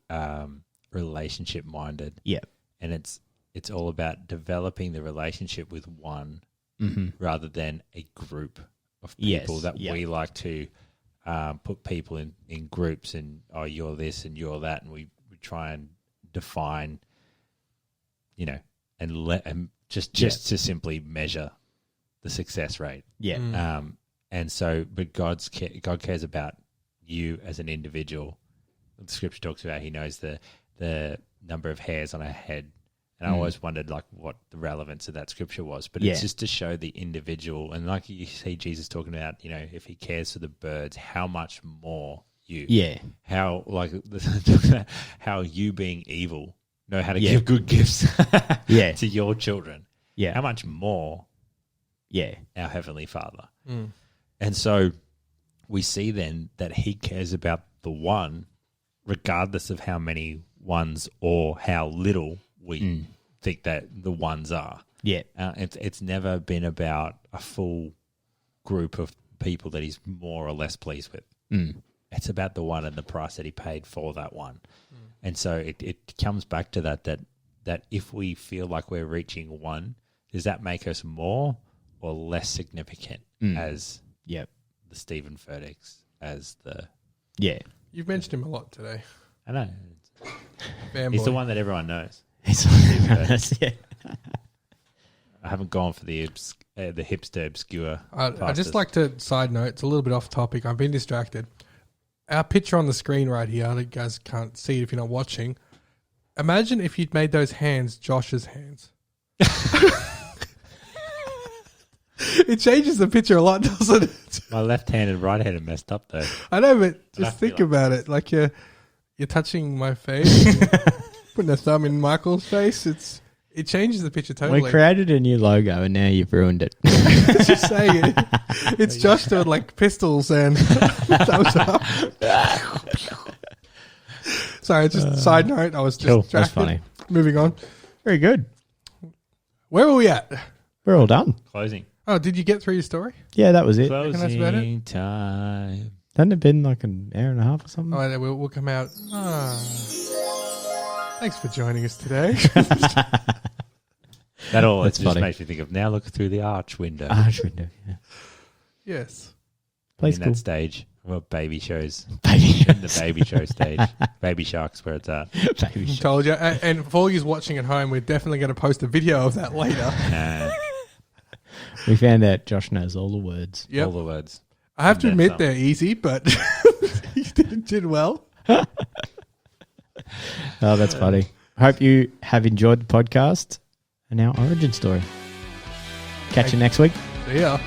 relationship minded. Yeah. And it's all about developing the relationship with one rather than a group of people that we like to put people in groups and, oh, you're this and you're that, and we try and define, and just to simply measure the success rate. Yeah. And so, but God cares about you as an individual. The scripture talks about He knows the number of hairs on our head. And I always wondered what the relevance of that scripture was, but it's just to show the individual. And like you see Jesus talking about, if He cares for the birds, how much more you? Yeah. How how you being evil know how to give good gifts to your children. Yeah. How much more our Heavenly Father. And so we see then that He cares about the one, regardless of how many ones or how little we think that the ones are. Yeah. It's never been about a full group of people that He's more or less pleased with. It's about the one and the price that He paid for that one. And so it comes back to that if we feel like we're reaching one, does that make us more or less significant as the Stephen Furticks, as the... Yeah. You've mentioned him a lot today. I know. Fanboy. He's the one that everyone knows. Yeah. I haven't gone for the hipster obscure. I just like to, side note, it's a little bit off topic. I've been distracted. our picture on the screen right here, you guys can't see it if you're not watching. Imagine if you'd made those hands Josh's hands. It changes the picture a lot, doesn't it? My left hand and right hand are messed up though. I know, but just think about it. Like you're touching my face, putting a thumb in Michael's face. It changes the picture totally. We created a new logo and now you've ruined it. Just saying it's Josh doing like pistols and thumbs up. Sorry, just a side note. I was just Cool, distracted. that's funny. Moving on. Very good. Where were we at? We're all done. Closing. Oh, did you get through your story? Yeah, that was it. that's about Closing it? time. Hadn't it been like an hour and a half or something? Oh, we'll come out. Thanks for joining us today. That all That's it just funny. makes me think of now look through the arch window. Arch window, yeah. Yes. Plays in cool. that stage. Well, baby shows. Baby In the baby show stage. Baby Shark's where it's at. Baby show. Told you. And for all you watching at home, we're definitely going to post a video of that later. We found out Josh knows all the words. Yep. All the words. I have to That's admit something. they're easy, but you did well. Oh, that's funny. Hope you have enjoyed the podcast and our origin story. Catch you next week. See ya.